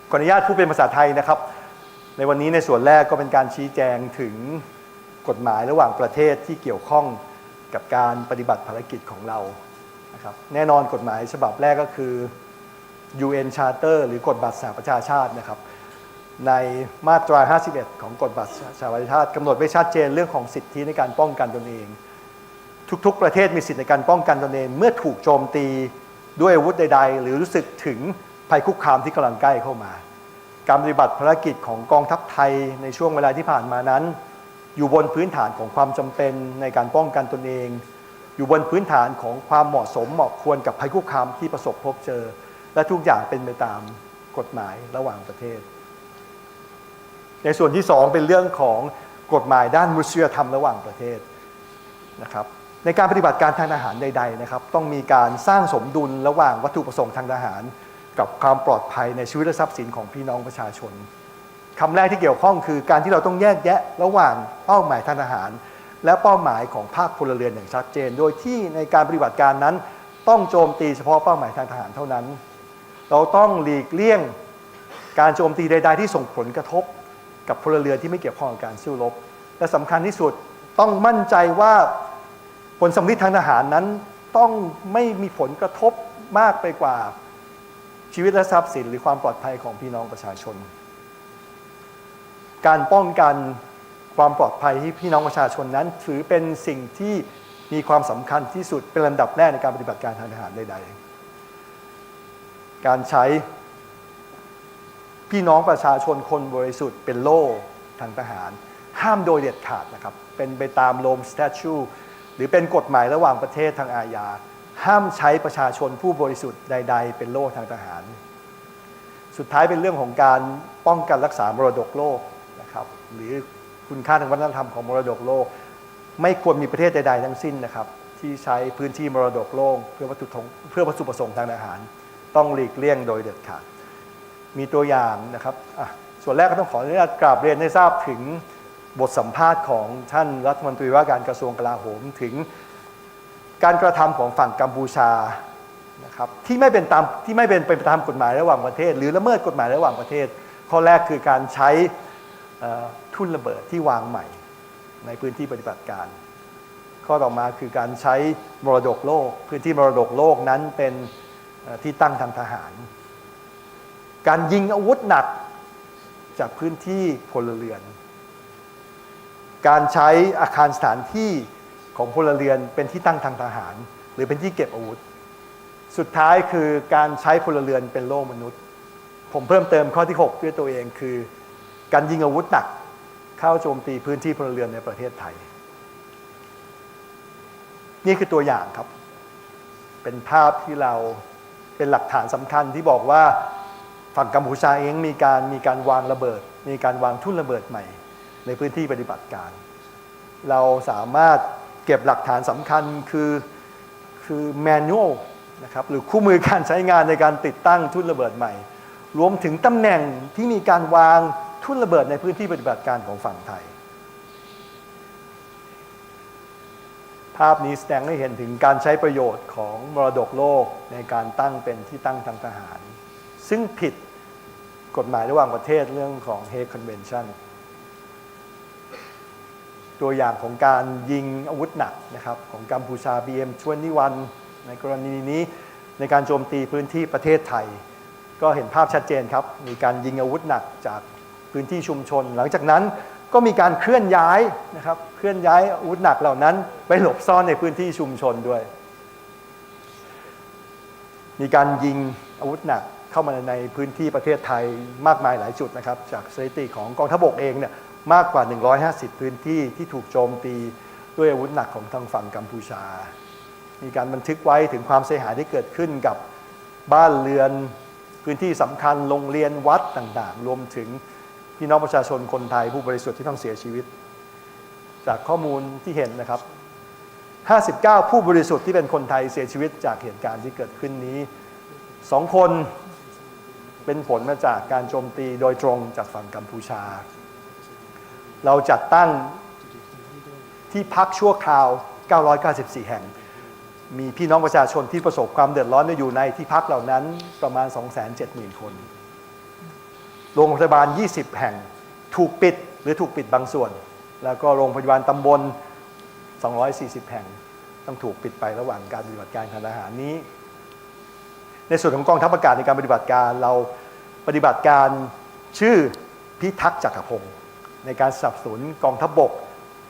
ขออนุญาตพูดเป็นภาษาไทยนะครับในวันนี้ในส่วนแรกก็เป็นการชี้แจงถึงกฎหมายระหว่างประเทศที่เกี่ยวข้องกับการปฏิบัติภารกิจของเรานะครับแน่นอนกฎหมายฉบับแรกก็คือ UN Charter หรือกฎบัตรสหประชาชาตินะครับในมาตรา 51 ของกฎบัตรสหประชาชาติกำหนดไว้ชัดเจนเรื่องของสิทธิในการป้องกันตนเองทุกๆประเทศมีสิทธิในการป้องกันตนเองเมื่อถูกโจมตีด้วยอาวุธใดๆหรือรู้สึกถึงภัยคุกคามที่กำลังใกล้เข้ามาการปฏิบัติภารกิจของกองทัพไทยในช่วงเวลาที่ผ่านมานั้นอยู่บนพื้นฐานของความจำเป็นในการป้องกันตนเองอยู่บนพื้นฐานของความเหมาะสมเหมาะควรกับภัยคุกคามที่ประสบพบเจอและทุกอย่างเป็นไปตามกฎหมายระหว่างประเทศในส่วนที่2เป็นเรื่องของกฎหมายด้านมนุษยธรรมระหว่างประเทศนะครับในการปฏิบัติการทางทหารใดๆนะครับต้องมีการสร้างสมดุลระหว่างวัตถุประสงค์ทางทหารกับความปลอดภัยในชีวิตและทรัพย์สินของพี่น้องประชาชนคำแรกที่เกี่ยวข้องคือการที่เราต้องแยกแยะระหว่างเป้าหมายทางทหารและเป้าหมายของภาคพลเรือนอย่างชัดเจนโดยที่ในการปฏิบัติการนั้นต้องโจมตีเฉพาะเป้าหมายทางทหารเท่านั้นเราต้องหลีกเลี่ยงการโจมตีใดๆที่ส่งผลกระทบกับพลเรือนที่ไม่เกี่ยวข้องกับการสู้รบและสำคัญที่สุดต้องมั่นใจว่าผลสำลิดทางทหารนั้นต้องไม่มีผลกระทบมากไปกว่าชีวิตและทรัพย์สินหรือความปลอดภัยของพี่น้องประชาชนการป้องกันความปลอดภัยให้พี่น้องประชาชนนั้นถือเป็นสิ่งที่มีความสำคัญที่สุดเป็นลำดับแรกในการปฏิบัติการทางทหารใดๆการใช้พี่น้องประชาชนคนบริสุทธิ์เป็นโล่ทางทหารห้ามโดยเด็ดขาดนะครับเป็นไปตามโรมสแตชูหรือเป็นกฎหมายระหว่างประเทศทางอาญาห้ามใช้ประชาชนผู้บริสุทธิ์ใดๆเป็นโล่ทางทหารสุดท้ายเป็นเรื่องของการป้องกันรักษามรดกโลกนะครับหรือคุณค่าทางวัฒนธรรมของมรดกโลกไม่ควรมีประเทศใดๆทั้งสิ้นนะครับที่ใช้พื้นที่มรดกโลกเพื่อวัตถุประสงค์ทางทหารต้องหลีกเลี่ยงโดยเด็ดขาดมีตัวอย่างนะครับส่วนแรกก็ต้องขออนุญาตกราบเรียนให้ทราบถึงบทสัมภาษณ์ของท่านรัฐมนตรีว่าการกระทรวงกลาโหมถึงการกระทำของฝั่งกัมพูชานะครับที่ไม่เป็นไปตามกฎหมายระหว่างประเทศหรือละเมิดกฎหมายระหว่างประเทศข้อแรกคือการใช้ทุ่นระเบิดที่วางใหม่ในพื้นที่ปฏิบัติการข้อต่อมาคือการใช้มรดกโลกพื้นที่มรดกโลกนั้นเป็นที่ตั้งทางทหารการยิงอาวุธหนักจากพื้นที่พลเรือนการใช้อาคารสถานที่ของพลเรือนเป็นที่ตั้งทางทหารหรือเป็นที่เก็บอาวุธสุดท้ายคือการใช้พลเรือนเป็นโล่มนุษย์ผมเพิ่มเติมข้อที่6ด้วยตัวเองคือการยิงอาวุธหนักเข้าโจมตีพื้นที่พลเรือนในประเทศไทยนี่คือตัวอย่างครับเป็นภาพที่เราเป็นหลักฐานสำคัญที่บอกว่าฝั่งกัมพูชาเองมีการวางระเบิดมีการวางทุ่นระเบิดใหม่ในพื้นที่ปฏิบัติการเราสามารถเก็บหลักฐานสำคัญคือแมนนวลนะครับหรือคู่มือการใช้งานในการติดตั้งทุ่นระเบิดใหม่รวมถึงตำแหน่งที่มีการวางทุ่นระเบิดในพื้นที่ปฏิบัติการของฝั่งไทยภาพนี้แสดงให้เห็นถึงการใช้ประโยชน์ของมรดกโลกในการตั้งเป็นที่ตั้งทางทหารซึ่งผิดกฎหมายระหว่างประเทศเรื่องของ Hague Convention ตัวอย่างของการยิงอาวุธหนักนะครับของกัมพูชา BM21 ในกรณีนี้ในการโจมตีพื้นที่ประเทศไทยก็เห็นภาพชัดเจนครับมีการยิงอาวุธหนักจากพื้นที่ชุมชนหลังจากนั้นก็มีการเคลื่อนย้ายนะครับเคลื่อนย้ายอาวุธหนักเหล่านั้นไปหลบซ่อนในพื้นที่ชุมชนด้วยมีการยิงอาวุธหนักเข้ามาในพื้นที่ประเทศไทยมากมายหลายจุดนะครับจากสถิติของกองทัพบกเองเนี่ยมากกว่า150พื้นที่ที่ถูกโจมตีด้วยอาวุธหนักของทางฝั่งกัมพูชามีการบันทึกไว้ถึงความเสียหายที่เกิดขึ้นกับ บ้านเรือนพื้นที่สำคัญโรงเรียนวัดต่างๆรวมถึงพี่น้องประชาชนคนไทยผู้บริสุทธิ์ที่ต้องเสียชีวิตจากข้อมูลที่เห็นนะครับ59ผู้บริสุทธิ์ที่เป็นคนไทยเสียชีวิตจากเหตุการณ์ที่เกิดขึ้นนี้2 คนเป็นผลมาจากการโจมตีโดยตรงจากฝั่งกัมพูชาเราจัดตั้งที่พักชั่วคราว994แห่งมีพี่น้องประชาชนที่ประสบความเดือดร้อนอยู่ในที่พักเหล่านั้นประมาณ 270,000 คนโรงพยาบาล20แห่งถูกปิดหรือถูกปิดบางส่วนแล้วก็โรงพยาบาลตำบล240แห่งต้องถูกปิดไประหว่างการปฏิบัติการทางทหารนี้ในส่วนของกองทัพอากาศในการปฏิบัติการเราปฏิบัติการชื่อพิทักษ์จักรพงศ์ในการสนับสนุนกองทัพบก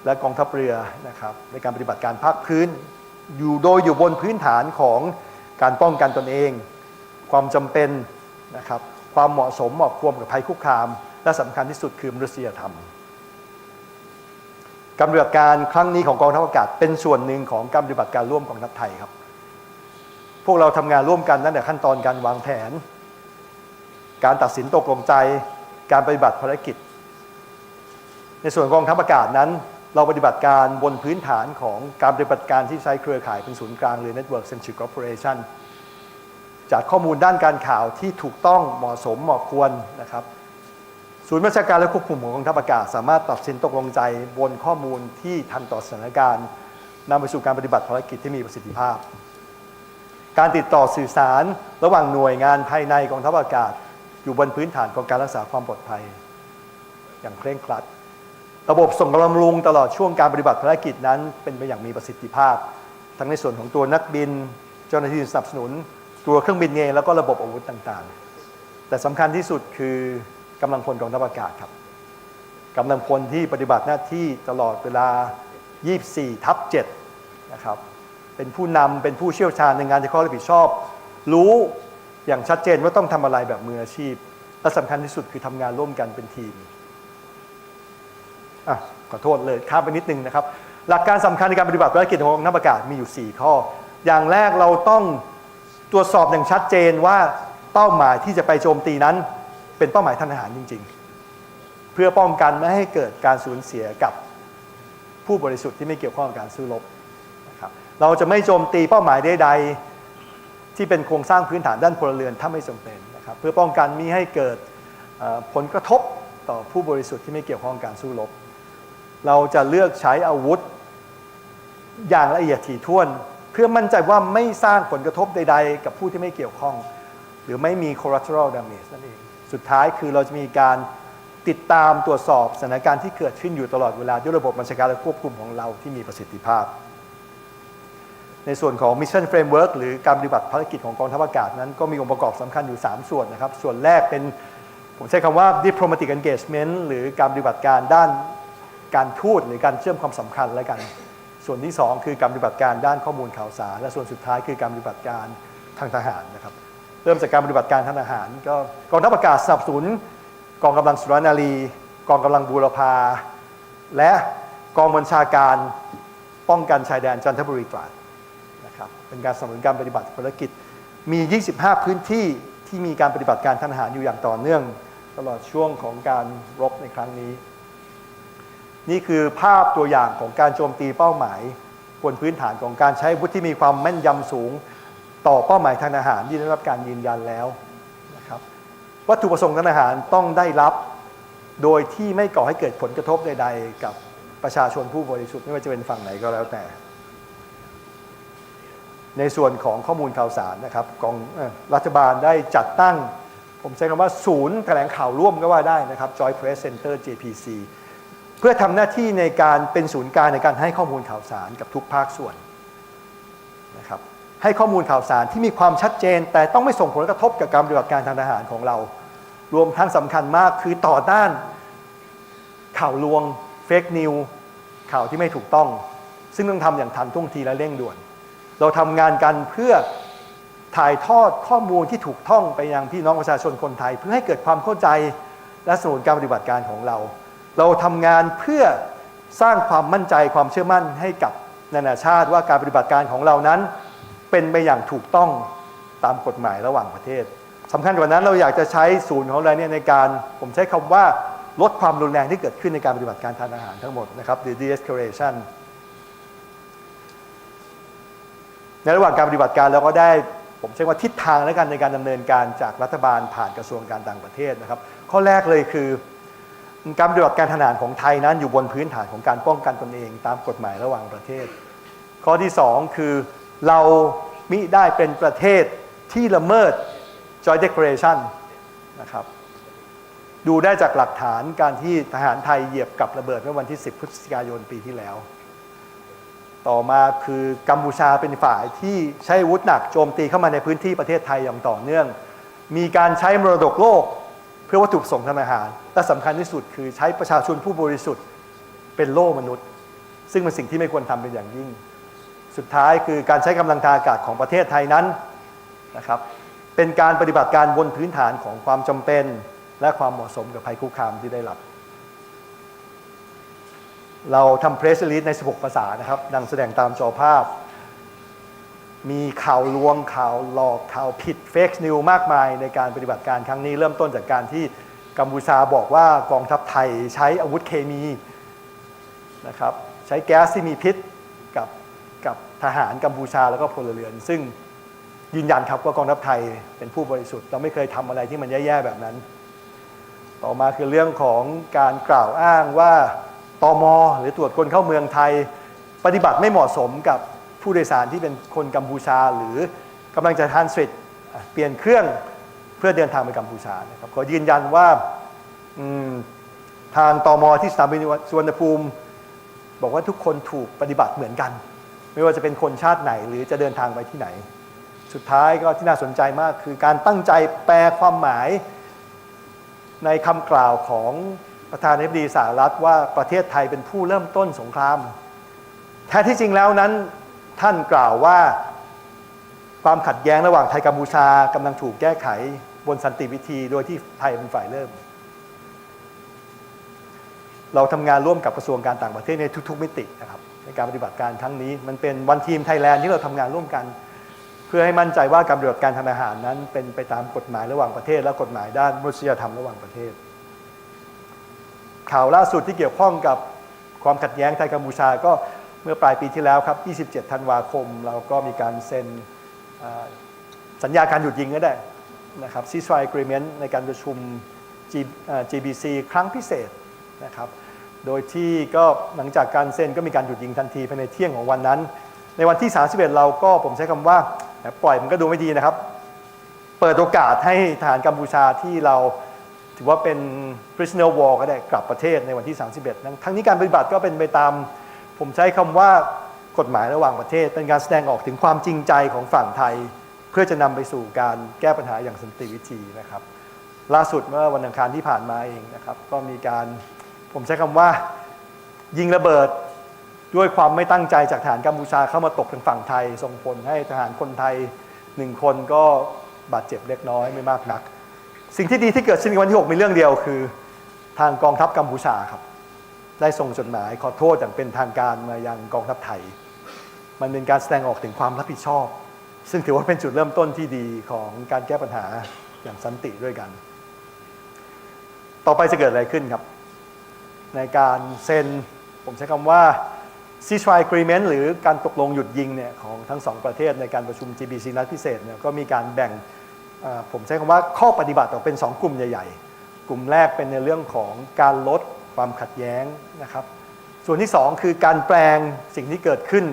และกองทัพเรือนะครับในการปฏิบัติการภาคพื้นอยู่บนพื้นฐานของการป้องกันตนเองความจำเป็นนะครับความเหมาะสมเหมาะควรกับภัยคุกคามและสำคัญที่สุดคือมนุษยธรรมการปฏิบัติการครั้งนี้ของกองทัพอากาศเป็นส่วนหนึ่งของการปฏิบัติการร่วมกองทัพไทยครับพวกเราทำงานร่วมกันตั้งแต่ขั้นตอนการวางแผนการตัดสินตกลงใจการปฏิบัติภารกิจในส่วนกองทัพอากาศนั้นเราปฏิบัติการบนพื้นฐานของการปฏิบัติการที่ใช้เครือข่ายเป็นศูนย์กลางหรือ Network Centric Operation จากข้อมูลด้านการข่าวที่ถูกต้องเหมาะสมเหมาะควรนะครับศูนย์บัญชาการและควบคุมของกองทัพอากาศสามารถตัดสินตกลงใจบนข้อมูลที่ทันต่อสถานการณ์นำไปสู่การปฏิบัติภารกิจที่มีประสิทธิภาพการติดต่อสื่อสารระหว่างหน่วยงานภายในกองทัพอากาศอยู่บนพื้นฐานของการรักษาความปลอดภัยอย่างเคร่งครัดระบบส่งกำลังบำรุงตลอดช่วงการปฏิบัติภารกิจนั้นเป็นไปอย่างมีประสิทธิภาพทั้งในส่วนของตัวนักบินเจ้าหน้าที่สนับสนุนตัวเครื่องบินเองแล้วก็ระบบอาวุธต่างๆแต่สำคัญที่สุดคือกำลังพลกองทัพอากาศครับกำลังพลที่ปฏิบัติหน้าที่ตลอดเวลา 24/7 นะครับเป็นผู้นำเป็นผู้เชี่ยวชาญในงานที่เขารับผิดชอบรู้อย่างชัดเจนว่าต้องทำอะไรแบบมืออาชีพและสำคัญที่สุดคือทำงานร่วมกันเป็นทีมขอโทษเลยข้ามไปนิดนึงนะครับหลักการสำคัญในการปฏิบัติภารกิจของกองทัพอากาศมีอยู่4ข้ออย่างแรกเราต้องตรวจสอบอย่างชัดเจนว่าเป้าหมายที่จะไปโจมตีนั้นเป็นเป้าหมายทางทหารจริงๆเพื่อป้องกันไม่ให้เกิดการสูญเสียกับผู้บริสุทธิ์ที่ไม่เกี่ยวข้องกับการสู้รบนะครับเราจะไม่โจมตีเป้าหมายใดๆที่เป็นโครงสร้างพื้นฐานด้านพลเรือนถ้าไม่จำเป็นนะครับเพื่อป้องกันมิให้เกิดผลกระทบต่อผู้บริสุทธิ์ที่ไม่เกี่ยวข้องกับการสู้รบเราจะเลือกใช้อาวุธอย่างละเอียดถี่ถ้วนเพื่อมั่นใจว่าไม่สร้างผลกระทบใดๆกับผู้ที่ไม่เกี่ยวข้องหรือไม่มี collateral damage นั่นเองสุดท้ายคือเราจะมีการติดตามตรวจสอบสถานการณ์ที่เกิดขึ้นอยู่ตลอดเวลาด้วยระบบบัญชาการและควบคุมของเราที่มีประสิทธิภาพในส่วนของ Mission Framework หรือการปฏิบัติภารกิจของกองทัพอากาศนั้นก็มีองค์ประกอบสำคัญอยู่3ส่วนนะครับส่วนแรกเป็นผมใช้คำว่า diplomatic engagement หรือการปฏิบัติการด้านการทูตหรือการเชื่อมความสัมพันธ์และกันส่วนที่2คือการปฏิบัติการด้านข้อมูลข่าวสารและส่วนสุดท้ายคือการปฏิบัติการทางทหารนะครับเริ่มจากการปฏิบัติการทางทหารก็กองทัพอากาศสนับสนุนกองกำลังสุรนารีกองกำลังบูรพาและกองบัญชาการป้องกันชายแดนจันทบุรีตราดนะครับเป็นการสนับสนุนการปฏิบัติภารกิจมี25พื้นที่ที่มีการปฏิบัติการทางทหารอยู่อย่างต่อเนื่องตลอดช่วงของการรบในครั้งนี้นี่คือภาพตัวอย่างของการโจมตีเป้าหมายบนพื้นฐานของการใช้อาวุธที่มีความแม่นยำสูงต่อเป้าหมายทางทหารที่ได้รับการยืนยันแล้วนะครับวัตถุประสงค์ทางทหารต้องได้รับโดยที่ไม่ก่อให้เกิดผลกระทบใดๆกับประชาชนผู้บริสุทธิ์ไม่ว่าจะเป็นฝั่งไหนก็แล้วแต่ในส่วนของข้อมูลข่าวสารนะครับกองรัฐบาลได้จัดตั้งผมใช้คำว่าศูนย์แถลงข่าวร่วมก็ว่าได้นะครับ Joint Press Center JPC เพื่อทำหน้าที่ในการเป็นศูนย์กลางในการให้ข้อมูลข่าวสารกับทุกภาคส่วนนะครับให้ข้อมูลข่าวสารที่มีความชัดเจนแต่ต้องไม่ส่งผลกระทบกับการปฏิบัติการทางทหารของเรารวมทั้งสำคัญมากคือต่อต้านข่าวลวงเฟกนิวข่าวที่ไม่ถูกต้องซึ่งต้องทำอย่างทันท่วงทีและเร่งด่วนเราทำงานกันเพื่อถ่ายทอดข้อมูลที่ถูกต้องไปยังพี่น้องประชาชนคนไทยเพื่อให้เกิดความเข้าใจและสนับสนุนการปฏิบัติการของเราทำงานเพื่อสร้างความมั่นใจความเชื่อมั่นให้กับนานาชาติว่าการปฏิบัติการของเรานั้นเป็นไปอย่างถูกต้อง ตามกฎหมายระหว่างประเทศสำคัญกว่านั้นเราอยากจะใช้ศูนย์ของเราเนี่ยในการผมใช้คำว่าลดความรุนแรงที่เกิดขึ้นในการปฏิบัติการทางทหารทั้งหมดนะครับ the de-escalation ในระหว่างการปฏิบัติการเราก็ได้ผมใช้ว่าทิศทางและกันในการดำเนินการจากรัฐบาลผ่านกระทรวงการต่างประเทศนะครับข้อแรกเลยคือการปฏิบัติการทหารของไทยนั้นอยู่บนพื้นฐานของการป้องกันตนเองตามกฎหมายระหว่างประเทศข้อที่2คือเรามิได้เป็นประเทศที่ละเมิด Joint Declaration นะครับดูได้จากหลักฐานการที่ทหารไทยเหยียบกับระเบิดเมื่อวันที่10 พฤศจิกายนปีที่แล้วต่อมาคือกัมพูชาเป็นฝ่ายที่ใช้อาวุธหนักโจมตีเข้ามาในพื้นที่ประเทศไทยอย่างต่อเนื่องมีการใช้มรดกโลกเพื่อวัตถุประสงค์ทางทหารและสำคัญที่สุดคือใช้ประชาชนผู้บริสุทธิ์เป็นโล่มนุษย์ซึ่งเป็นสิ่งที่ไม่ควรทำเป็นอย่างยิ่งสุดท้ายคือการใช้กำลังทางอากาศของประเทศไทยนั้นนะครับเป็นการปฏิบัติการบนพื้นฐานของความจำเป็นและความเหมาะสมกับภัยคุกคามที่ได้รับเราทำเพรสรีสใน16ภาษานะครับดังแสดงตามจอภาพมีข่าวลวงข่าวหลอกข่าวผิดเฟกนิวมากมายในการปฏิบัติการครั้งนี้เริ่มต้นจากการที่กัมพูชาบอกว่ากองทัพไทยใช้อาวุธเคมีนะครับใช้แก๊สที่มีพิษกับทหารกัมพูชาแล้วก็พลเรือนซึ่งยืนยันครับว่ากองทัพไทยเป็นผู้บริสุทธิ์เราไม่เคยทำอะไรที่มันแย่ๆแบบนั้นต่อมาคือเรื่องของการกล่าวอ้างว่าตม.หรือตรวจคนเข้าเมืองไทยปฏิบัติไม่เหมาะสมกับผู้โดยสารที่เป็นคนกัมพูชาหรือกำลังจะทรานสิตเปลี่ยนเครื่องเพื่อเดินทางไปกัมพูชานะครับขอยืนยันว่าทางตม.ที่สนามบินสุวรรณภูมิบอกว่าทุกคนถูกปฏิบัติเหมือนกันไม่ว่าจะเป็นคนชาติไหนหรือจะเดินทางไปที่ไหนสุดท้ายก็ที่น่าสนใจมากคือการตั้งใจแปลความหมายในคำกล่าวของประธานาธิบดีสหรัฐว่าประเทศไทยเป็นผู้เริ่มต้นสงครามแท้ที่จริงแล้วนั้นท่านกล่าวว่าความขัดแย้งระหว่างไทยกัมพูชากำลังถูกแก้ไขบนสันติวิธีโดยที่ไทยเป็นฝ่ายเริ่มเราทำงานร่วมกับกระทรวงการต่างประเทศในทุกๆมิตินะครับในการปฏิบัติการครั้งนี้มันเป็นวันทีมไทยแลนด์ที่เราทำงานร่วมกันเพื่อให้มั่นใจว่าการปฏิบัติการทางทหารนั้นเป็นไปตามกฎหมายระหว่างประเทศและกฎหมายด้านมนุษยธรรมระหว่างประเทศข่าวล่าสุดที่เกี่ยวข้องกับความขัดแย้งไทยกัมพูชาก็เมื่อปลายปีที่แล้วครับ27 ธันวาคมเราก็มีการเซ็นสัญญาการหยุดยิงก็ได้นะครับ Ceasefire Agreement ในการประชุม GBC ครั้งพิเศษนะครับโดยที่ก็หลังจากการเซ็นก็มีการหยุดยิงทันทีภายในเที่ยงของวันนั้นในวันที่31เราก็ผมใช้คำว่าปล่อยมันก็ดูไม่ดีนะครับเปิดโอกาสให้ทหารกัมพูชาที่เราถือว่าเป็น prisoner of war ก็ได้กลับประเทศในวันที่31ทั้งนี้การปฏิบัติก็เป็นไปตามผมใช้คำว่ากฎหมายระหว่างประเทศเป็นการแสดงออกถึงความจริงใจของฝั่งไทยเพื่อจะนำไปสู่การแก้ปัญหาอย่างสันติวิธีนะครับล่าสุดเมื่อวันอังคารที่ผ่านมาเองนะครับก็มีการผมใช้คำว่ายิงระเบิดด้วยความไม่ตั้งใจจากทหารกัมพูชาเข้ามาตกทางฝั่งไทยส่งผลให้ทหารคนไทย1 คนก็บาดเจ็บเล็กน้อยไม่มากนักสิ่งที่ดีที่เกิดขึ้นในวันที่6มีเรื่องเดียวคือทางกองทัพกัมพูชาครับได้ส่งจดหมายขอโทษอย่างเป็นทางการมายังกองทัพไทยมันเป็นการแสดงออกถึงความรับผิดชอบซึ่งถือว่าเป็นจุดเริ่มต้นที่ดีของการแก้ปัญหาอย่างสันติด้วยกันต่อไปจะเกิดอะไรขึ้นครับในการเซ็นผมใช้คำว่า Ceasefire Agreement หรือการตกลงหยุดยิงเนี่ยของทั้ง2ประเทศในการประชุม GBC นัดพิเศษเนี่ยก็มีการแบ่งผมใช้คำว่าข้อปฏิบัติออกเป็น2 กลุ่มใหญ่ๆกลุ่มแรกเป็นในเรื่องของการลดความขัดแย้งนะครับส่วนที่2คือการแปลงสิ่งที่เกิดขึ้น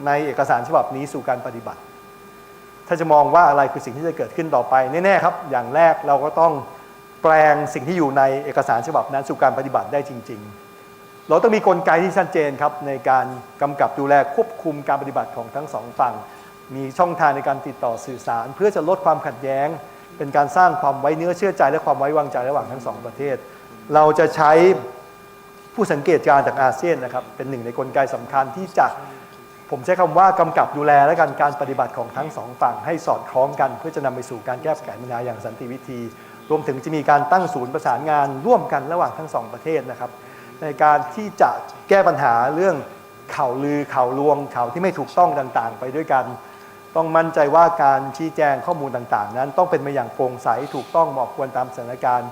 ในเอกสารฉบับนี้สู่การปฏิบัติถ้าจะมองว่าอะไรคือสิ่งที่จะเกิดขึ้นต่อไปแน่ๆครับอย่างแรกเราก็ต้องแปลงสิ่งที่อยู่ในเอกสารฉบับนั้นสู่การปฏิบัติได้จริงๆเราต้องมีกลไกที่ชัดเจนครับในการกำกับดูแลควบคุมการปฏิบัติของทั้ง2 ฝั่งมีช่องทางในการติดต่อสื่อสารเพื่อจะลดความขัดแย้งเป็นการสร้างความไว้เนื้อเชื่อใจและความไว้วางใจระหว่างทั้ง2ประเทศเราจะใช้ผู้สังเกตการณ์จากอาเซียนนะครับเป็นหนึ่งในกลไกสำคัญที่จะผมใช้คำว่ากำกับดูแลและการปฏิบัติของทั้ง2 ฝั่งให้สอดคล้องกันเพื่อจะนำไปสู่การแก้ไขปัญหาอย่างสันติวิธีรวมถึงจะมีการตั้งศูนย์ประสานงานร่วมกันระหว่างทั้ง2ประเทศนะครับในการที่จะแก้ปัญหาเรื่องข่าวลือข่าวลวงข่าวที่ไม่ถูกต้องต่างๆไปด้วยกัน ต้องมั่นใจว่าการชี้แจงข้อมูลต่างๆนั้นต้องเป็นไปอย่างโปร่งใสถูกต้องเหมาะควรตามสถานการณ์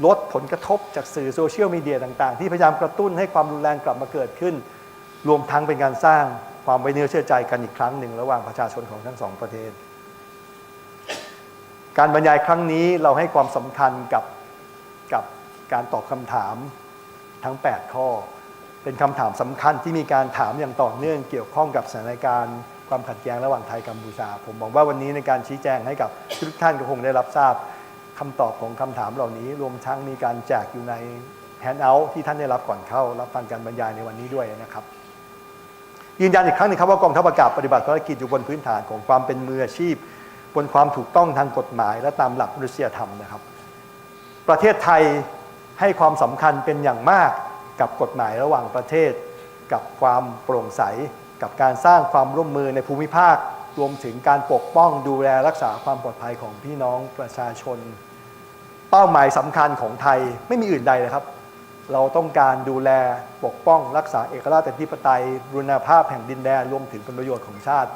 ลดผลกระทบจากสื่อโซเชียลมีเดียต่างๆที่พยายามกระตุ้นให้ความรุนแรงกลับมาเกิดขึ้นรวมทั้งเป็นการสร้างความไว้เนื้อเชื่อใจกันอีกครั้งหนึ่งระหว่างประชาชนของทั้งสองประเทศการบรรยายครั้งนี้เราให้ความสำคัญกับการตอบคำถามทั้ง8ข้อเป็นคำถามสำคัญที่มีการถามอย่างต่อเนื่องเกี่ยวข้องกับสถานการณ์ความขัดแย้งระหว่างไทยกัมพูชาผมหวังว่าวันนี้ในการชี้แจงให้กับทุกท่านก็คงได้รับทราบคำตอบของคำถามเหล่านี้รวมทั้งมีการแจกอยู่ในแฮนด์เอาท์ที่ท่านได้รับก่อนเข้ารับฟังการบรรยายในวันนี้ด้วยนะครับยืนยันอีกครั้งนึงครับว่ากองทัพอากาศปฏิบัติภารกิจอยู่บนพื้นฐานของความเป็นมืออาชีพบนความถูกต้องทางกฎหมายและตามหลักมนุษยธรรมนะครับประเทศไทยให้ความสำคัญเป็นอย่างมากกับกฎหมายระหว่างประเทศกับความโปร่งใสกับการสร้างความร่วมมือในภูมิภาครวมถึงการปกป้องดูแลรักษาความปลอดภัยของพี่น้องประชาชนเป้าหมายสำคัญของไทยไม่มีอื่นใดเลยครับเราต้องการดูแลปกป้องรักษาเอกราชอธิปไตยบูรณาภาพแห่งดินแดนรวมถึงผลประโยชน์ของชาติ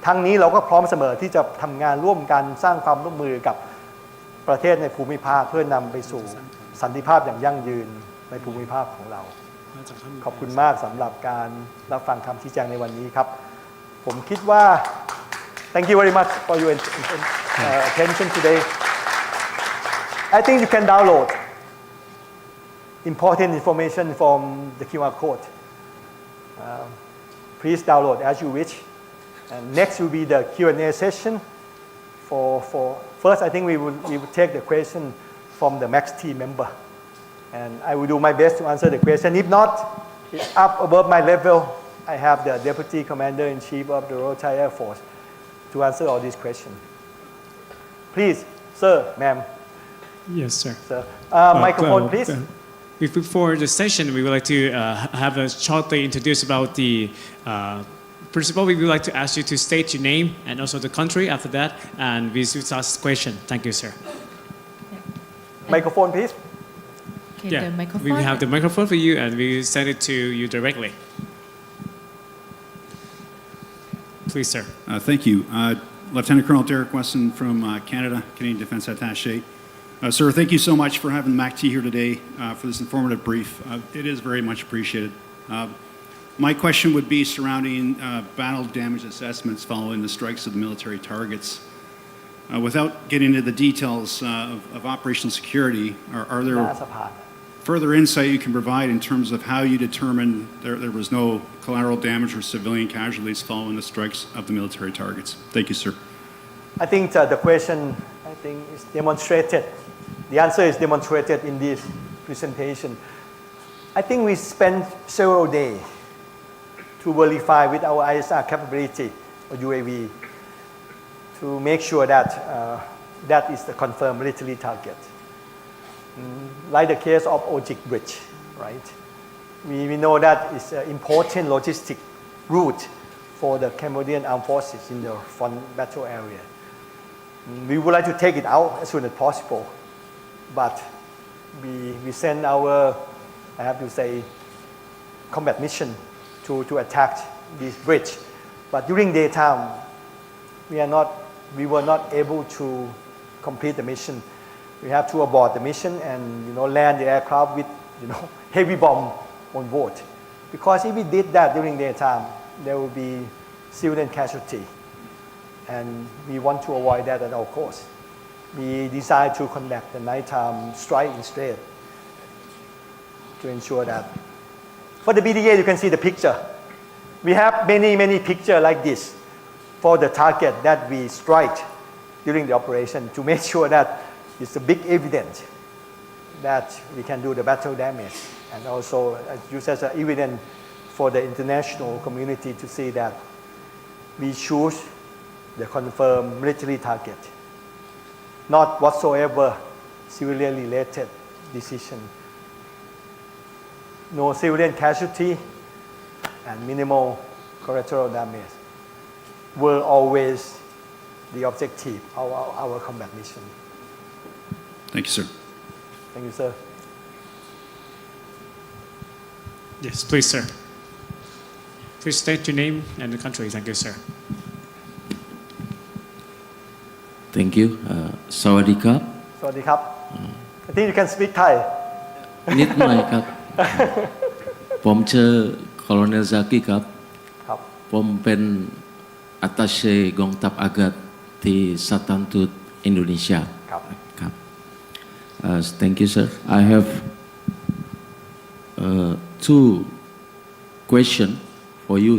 ทั้งนี้เราก็พร้อมเสมอที่จะทำงานร่วมกันสร้างความร่วมมือกับประเทศในภูมิภาคเพื่อนำไปสู่สันติภาพอย่างยั่งยืนในภูมิภาคของเราขอบคุณมากสำหรับการรับฟังคำชี้แจงในวันนี้ครับผมคิดว่า Thank you very much for your attention today. I think you can download important information from the QR code. Please download as you wish. And next will be the Q&A session. For first, I think we will take the question from the Max team member. And I will do my best to answer the question. If not, it's up above my level. I have the Deputy Commander-in-Chief of the Royal Thai Air Force to answer all these questions. Please, sir, ma'am. Yes, sir. Sir. Microphone, please. Before the session, we would like to have a shortly introduce about the principal. We would like to ask you to state your name and also the country after that, and we will ask the question. Thank you, sir. Microphone, please. Okay, Yeah, the microphone. we will have the microphone for you, and we will send it to you directly. Please, sir. Thank you. Lieutenant Colonel Derek Weston from Canada, Canadian Defence Attaché. Sir, thank you so much for having the MACT here today for this informative brief. It is very much appreciated. My question would be surrounding battle damage assessments following the strikes of the military targets. Without getting into the details of operational security, are there further insight you can provide in terms of how you determined there was no collateral damage or civilian casualties following the strikes of the military targets? Thank you, sir. I think the question, is demonstrated. The answer is demonstrated in this presentation. I think we spent several days to verify with our ISR capability or UAV to make sure that that is the confirmed military target. Like the case of Ojik Bridge, right? We know that it's an important logistic route for the Cambodian armed forces in the front battle area. We would like to take it out as soon as possible, but we send our, I have to say, combat mission to attack this bridge. But during daytime, we were not able to complete the mission. We have to abort the mission and land the aircraft with heavy bomb on board. Because if we did that during daytime, there will be civilian casualty. And we want to avoid that at all costs. We decide to conduct the nighttime strike instead to ensure that. For the BDA, you can see the picture. We have many pictures like this for the target that we strike during the operation to make sure that it's a big evidence that we can do the battle damage, and also use as an evidence for the international community to see that we choose the confirmed military target, not whatsoever civilian-related decision. No civilian casualty and minimal collateral damage were always the objective of our combat mission. Thank you, sir. Thank you, sir. Yes, please, sir. Please state your name and the country. Thank you, sir. Thank you. สวัสดีครับ สวัสดีครับ I think you can speak Thai นิดหน่อยครับ ผมชื่อ Colonel Zaki ครับ ครับ ผมเป็นอัตตาเชกองทัพอากาศที่สถานทูตอินโดนีเซีย ครับ ครับ Thank you sir. I have two questions for you.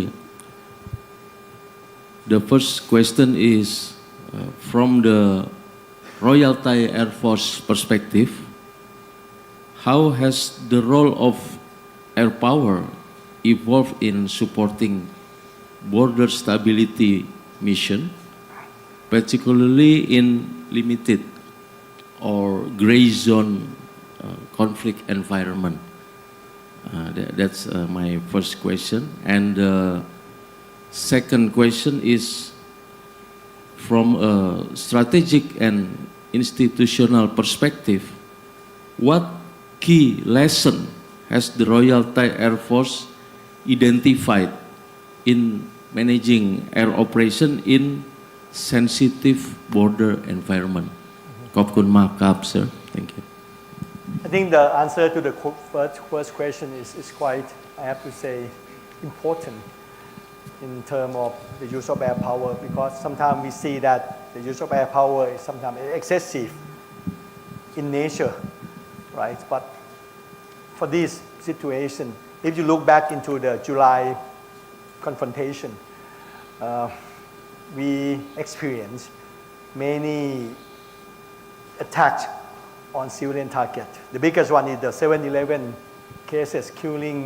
The first question is from the Royal Thai Air Force perspective, how has the role of air power evolved in supporting border stability mission, particularly in limited or gray zone conflict environment? That's my first question. And the second question is from a strategic and institutional perspective, what key lesson has the Royal Thai Air Force identified in managing air operation in sensitive border environment? ขอบคุณมากครับ sir. Thank you. I think the answer to the first question is quite, I have to say, important in terms of the use of air power, because sometimes we see that the use of air power is sometimes excessive in nature, right? But for this situation, if you look back into the July confrontation, we experienced many attacks on civilian target. The biggest one is the 7/11 cases, killing,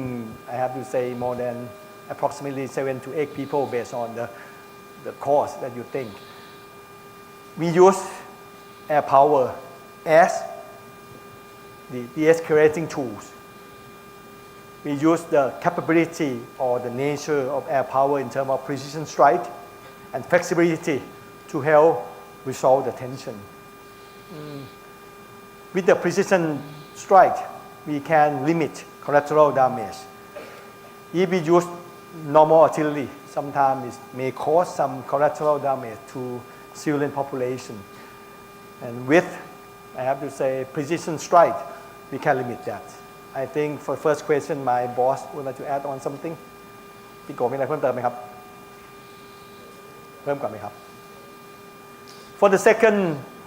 I have to say, more than approximately 7 to 8 people based on the cause that you think. We use air power as the de-escalating tools. We use the capability or the nature of air power in terms of precision strike and flexibility to help resolve the tension. With the precision strike, we can limit collateral damage. If we use normal artillery, sometimes it may cause some collateral damage to civilian population. And with, I have to say, precision strike, we can limit that. I think for first question, my boss would like to add on something. พี่โกมีอะไรเพิ่มเติมไหมครับ เพิ่มก่อนไหมครับ For the second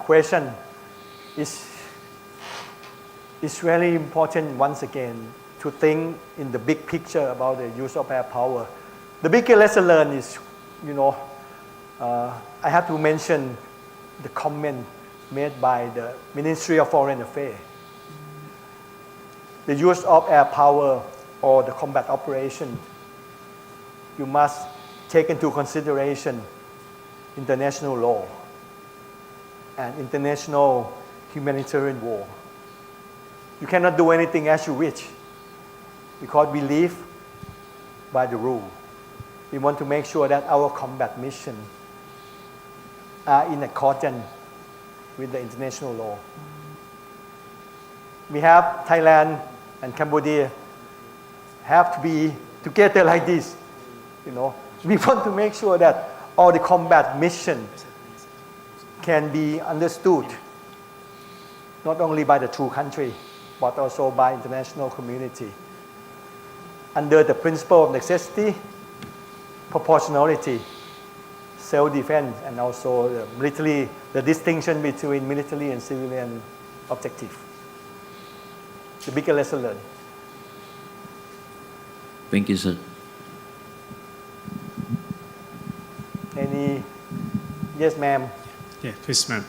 question, it's really important once again to think in the big picture about the use of air power. The biggest lesson learned is, I have to mention the comment made by the Ministry of Foreign Affairs. The use of air power or the combat operation, you must take into consideration international law and international humanitarian war. You cannot do anything as you wish because we live by the rule. We want to make sure that our combat mission are in accordance with the international law. We have Thailand and Cambodia have to be together like this. We want to make sure that all the combat mission can be understood not only by the two countries but also by international community under the principle of necessity, proportionality, self-defense, and also the distinction between military and civilian objective. The bigger lesson learned. Thank you sir. Any? Yes, ma'am. Yeah, please, ma'am.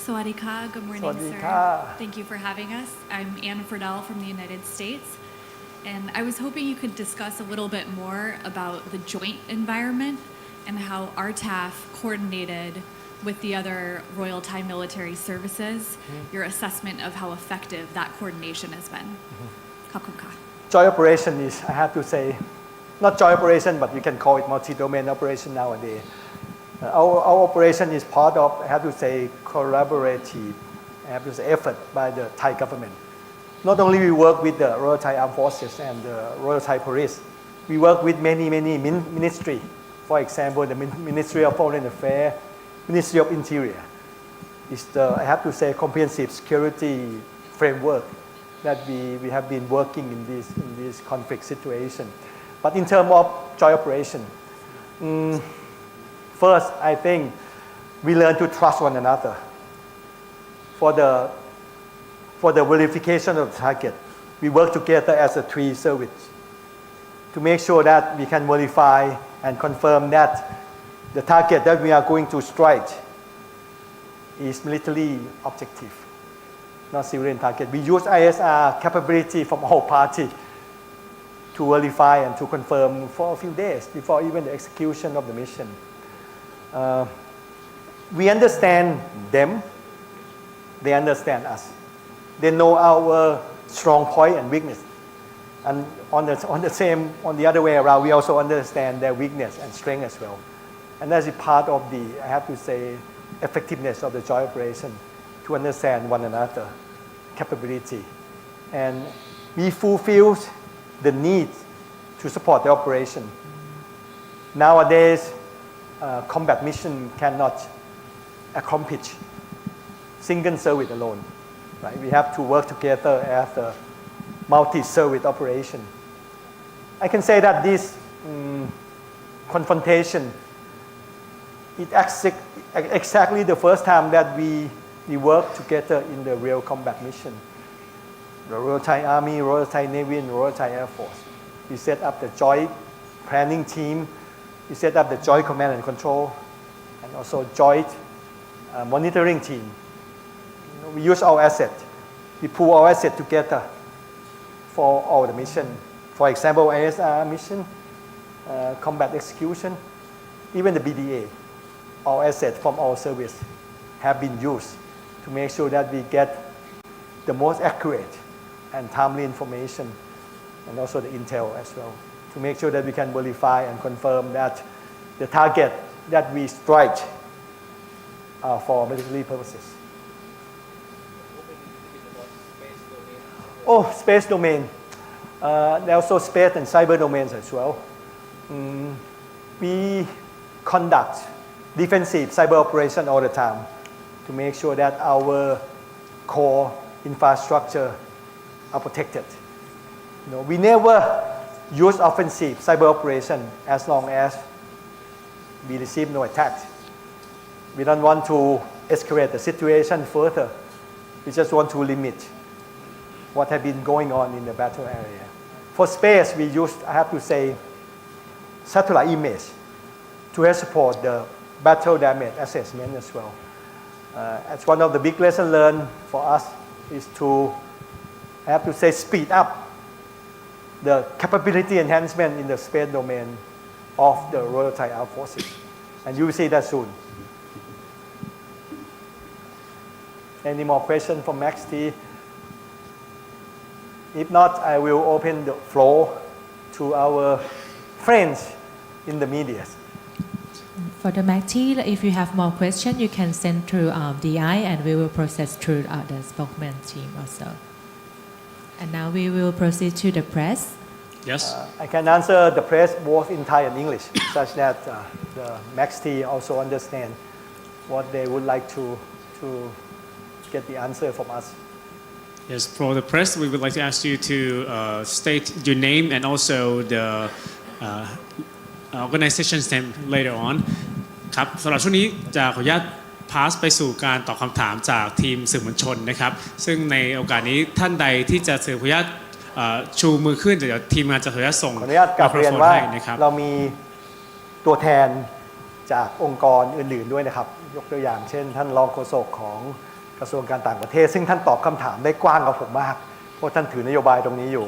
สวัสดีค่ะ Good morning, สวัสดี sir. ค่ะ Thank you for having us. I'm Anna Friedel from the United States. And I was hoping you could discuss a little bit more about the joint environment and how RTAF coordinated with the other Royal Thai Military Services, your assessment of how effective that coordination has been. ขอบคุณค่ะ Joint operation is, I have to say, not joint operation, but we can call it multi-domain operation nowadays. Our operation is part of, I have to say, collaborative, I have to say, effort by the Thai government. not only we work with the Royal Thai Armed Forces and the Royal Thai Police, we work with many ministry. For example, the Ministry of Foreign Affairs, Ministry of Interior. It's the, I have to say, comprehensive security framework that we have been working in this conflict situation. But in terms of joint operation, first, I think we learn to trust one another. For the verification of the target, we work together as a three service to make sure that we can verify and confirm that the target that we are going to strike is military objective, not civilian target. We use ISR capability from all parties to verify and to confirm for a few days before even the execution of the mission. We understand them, they understand us. They know our strong point and weakness. And on the other way around, we also understand their weakness and strength as well. And that's a part of the, I have to say, effectiveness of the joint operation, to understand one another capability. And we fulfill the need to support the operation. Nowadays, combat mission cannot accomplish single service alone. Right? We have to work together as a multi-service operation. I can say that this confrontation is exactly the first time that we work together in the real combat mission. The Royal Thai Army, Royal Thai Navy, and Royal Thai Air Force. We set up the joint planning team. We set up the joint command and control, and also joint monitoring team. We use our asset. We pool our asset together for all the mission. For example, ISR mission, combat execution, even the BDA. All assets from all service have been used to make sure that we get the most accurate and timely information, and also the intel as well, to make sure that we can verify and confirm that the target that we strike are for military purposes. Oh, space domain. There are also space and cyber domains as well. We conduct defensive cyber operation all the time to make sure that our core infrastructure are protected. We never use offensive cyber operation as long as we receive no attack. We don't want to escalate the situation further. We just want to limit what has been going on in the battle area. For space, we used, I have to say, satellite image to help support the battle damage assessment as well. As one of the big lessons learned for us is to, I have to say, speed up the capability enhancement in the space domain of the Royal Thai Armed Forces. And you will see that soon. Any more questions from Max T? If not, I will open the floor to our friends in the media. For the MACT, if you have more questions, you can send through DI and we will process through the spokesman team also. And now we will proceed to the press. Yes. I can answer the press both in Thai and English, such that the MACT also understand what they would like to get the answer from us. Yes, for the press, we would like to ask you to state your name and also the organization's name later on. ครับสำหรับช่วงนี้จะขออนุญาตพาสไปสู่การตอบคำถามจากทีมสื่อมวลชนนะครับซึ่งในโอกาสนี้ท่านใดที่จะขออนุญาตชูมือขึ้นเดี๋ยวทีมงานจะขออนุญาตส่ง ขออนุญาตกลับเรียนว่า ให้นะครับ เรามีตัวแทนจากองค์กรอื่นๆด้วยนะครับยกตัวอย่างเช่นท่านรองโฆษกของกระทรวงการต่างประเทศซึ่งท่านตอบคำถามได้กว้างกว่าผมมากเพราะท่านถือนโยบายตรงนี้อยู่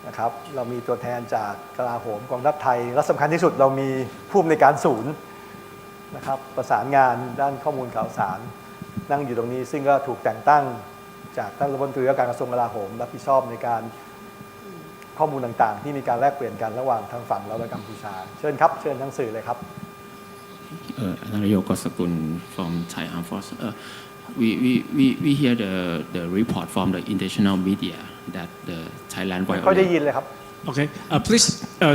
นะครับเรามีตัวแทนจากกลาโหมกองทัพไทยและสำคัญที่สุดเรามีผู้อำนวยการศูนย์นะครับประสานงานด้านข้อมูลข่าวสารนั่งอยู่ตรงนี้ซึ่งก็ถูกแต่งตั้งจากท่านรัฐมนตรีว่าการกระทรวงกลาโหมรับผิดชอบในการข้อมูลต่างๆที่มีการแลกเปลี่ยนกันระหว่างทางฝั่งเราและกัมพูชาเชิญครับเชิญทั้งสื่อเลยครับ นายกกสกุล from Thai Armed Force we hear the report from the international media that the Thailand เขาได้ violate ยินเลยครับ Okay, please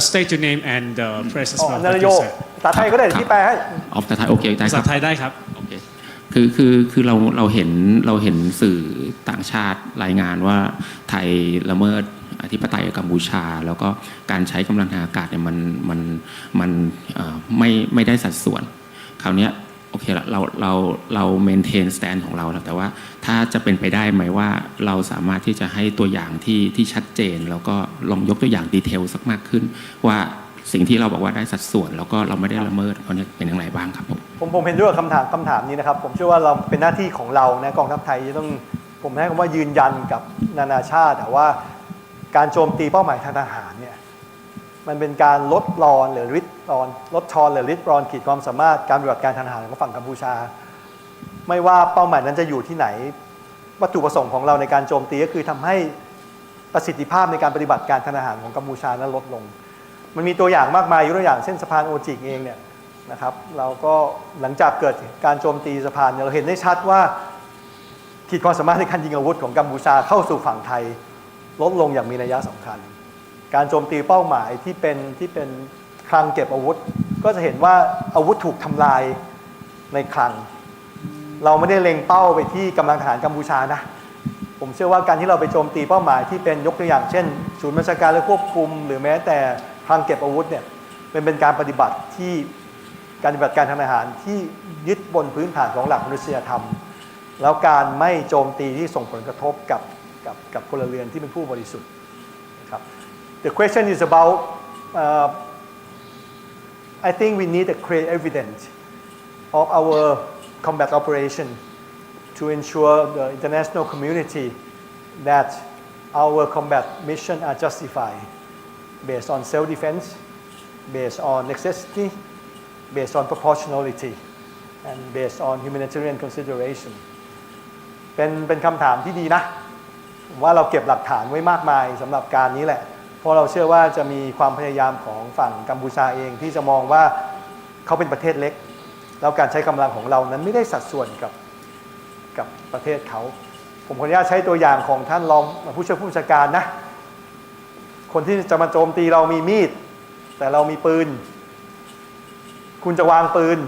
state your name and press as อ๋อ well. นายโยภาษาไทยก็ได้ที่แปลให้ ออกแต่ไทยโอเคได้ ภา ค ษา รับ ไทยได้ครับ โอเคคือเราเห็นสื่อต่างชาติรายงานว่าไทยละเมิดอธิปไตยกัมพูชา แล้วก็การใช้กำลังทางอากาศเนี่ยมันไม่ได้สัดส่วนคราวนี้โอเคละเราเมนเทนสแตนของเราแต่ว่าถ้าจะเป็นไปได้ไหมว่าเราสามารถที่จะให้ตัวอย่างที่ชัดเจนแล้วก็ลองยกตัวอย่างดีเทลสักมากขึ้นว่าสิ่งที่เราบอกว่าได้สัดส่วนแล้วก็เราไม่ได้ละเมิดเขาเนี่ยเป็นอย่างไรบ้างครับผมเห็นด้วยกับคำถามนี้นะครับผมเชื่อว่าเราเป็นหน้าที่ของเรานะกองทัพไทยจะต้องผมให้คำว่ายืนยันกับนานาชาติแต่ว่าการโจมตีเป้าหมายทางทหารเนี่ยมันเป็นการลดรอนหรือริดรอนลดทอนหรือริดรอนขีดความสามารถการปฏิบัติการทางทหารของฝั่งกัมพูชาไม่ว่าเป้าหมายนั้นจะอยู่ที่ไหนวัตถุประสงค์ของเราในการโจมตีก็คือทำให้ประสิทธิภาพในการปฏิบัติการทางทหารของกัมพูชานั้นลดลงมันมีตัวอย่างมากมายยกตัวอย่างเช่นสะพานโอจิกเองเนี่ยนะครับเราก็หลังจากเกิดการโจมตีสะพานเราเห็นได้ชัดว่าขีดความสามารถในการยิงอาวุธของกัมพูชาเข้าสู่ฝั่งไทยลดลงอย่างมีนัยสำคัญการโจมตีเป้าหมายที่เป็นคลังเก็บอาวุธก็จะเห็นว่าอาวุธถูกทำลายในคลังเราไม่ได้เล็งเป้าไปที่กำลังทหารกัมพูชานะผมเชื่อว่าการที่เราไปโจมตีเป้าหมายที่เป็นยกตัวอย่างเช่นศูนย์บัญชาการและควบคุมหรือแม้แต่คลังเก็บอาวุธเนี่ยเป็นการปฏิบัติที่การปฏิบัติการทางทหารที่ยึดบนพื้นฐานของหลักมนุษยธรรมแล้วการไม่โจมตีที่ส่งผลกระทบกับพลเรือนที่เป็นผู้บริสุทธิ์นะครับ The question is about I think we need to create evidence of our combat operation to ensure the international community that our combat mission are justified based on self-defense, based on necessity, based on proportionality, and based on humanitarian consideration. เป็นคำถามที่ดีนะผมว่าเราเก็บหลักฐานไว้มากมายสำหรับการนี้แหละเพราะเราเชื่อว่าจะมีความพยายามของฝั่งกัมพูชาเองที่จะมองว่าเขาเป็นประเทศเล็กแล้วการใช้กำลังของเรานั้นไม่ได้สัดส่วนกับประเทศเขาผมขออนุญาตใช้ตัวอย่างของท่านรองผู้ช่วยผู้บัญชาการนะคนที่จะมาโจมตีเรามีมีดแต่เรามีปืนคุณจะวางปืน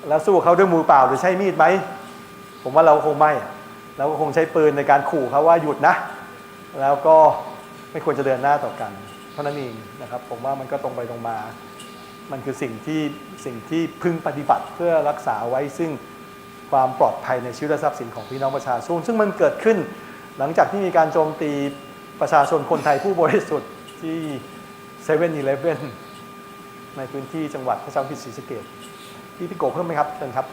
แล้วสู้เขาด้วยมือเปล่าหรือใช้มีดไหมผมว่าเราคงไม่เราก็คงใช้ปืนในการขู่เขาว่าหยุดนะแล้วก็ไม่ควรจะเดินหน้าต่อกันเท่านั้นเองนะครับผมว่ามันก็ตรงไปตรงมามันคือสิ่งที่พึงปฏิบัติเพื่อรักษาไว้ซึ่งความปลอดภัยในชีวิตและทรัพย์สินของพี่น้องประชาชนซึ่งมันเกิดขึ้นหลังจากที่มีการโจมตีประชาชนคนไทยผู้บริสุทธิ์ที่7-Eleven ในพื้นที่จังหวัดพระเจ้าพิษศรีสะเกษพี่โกเพิ่มไหมครับเชิญครับ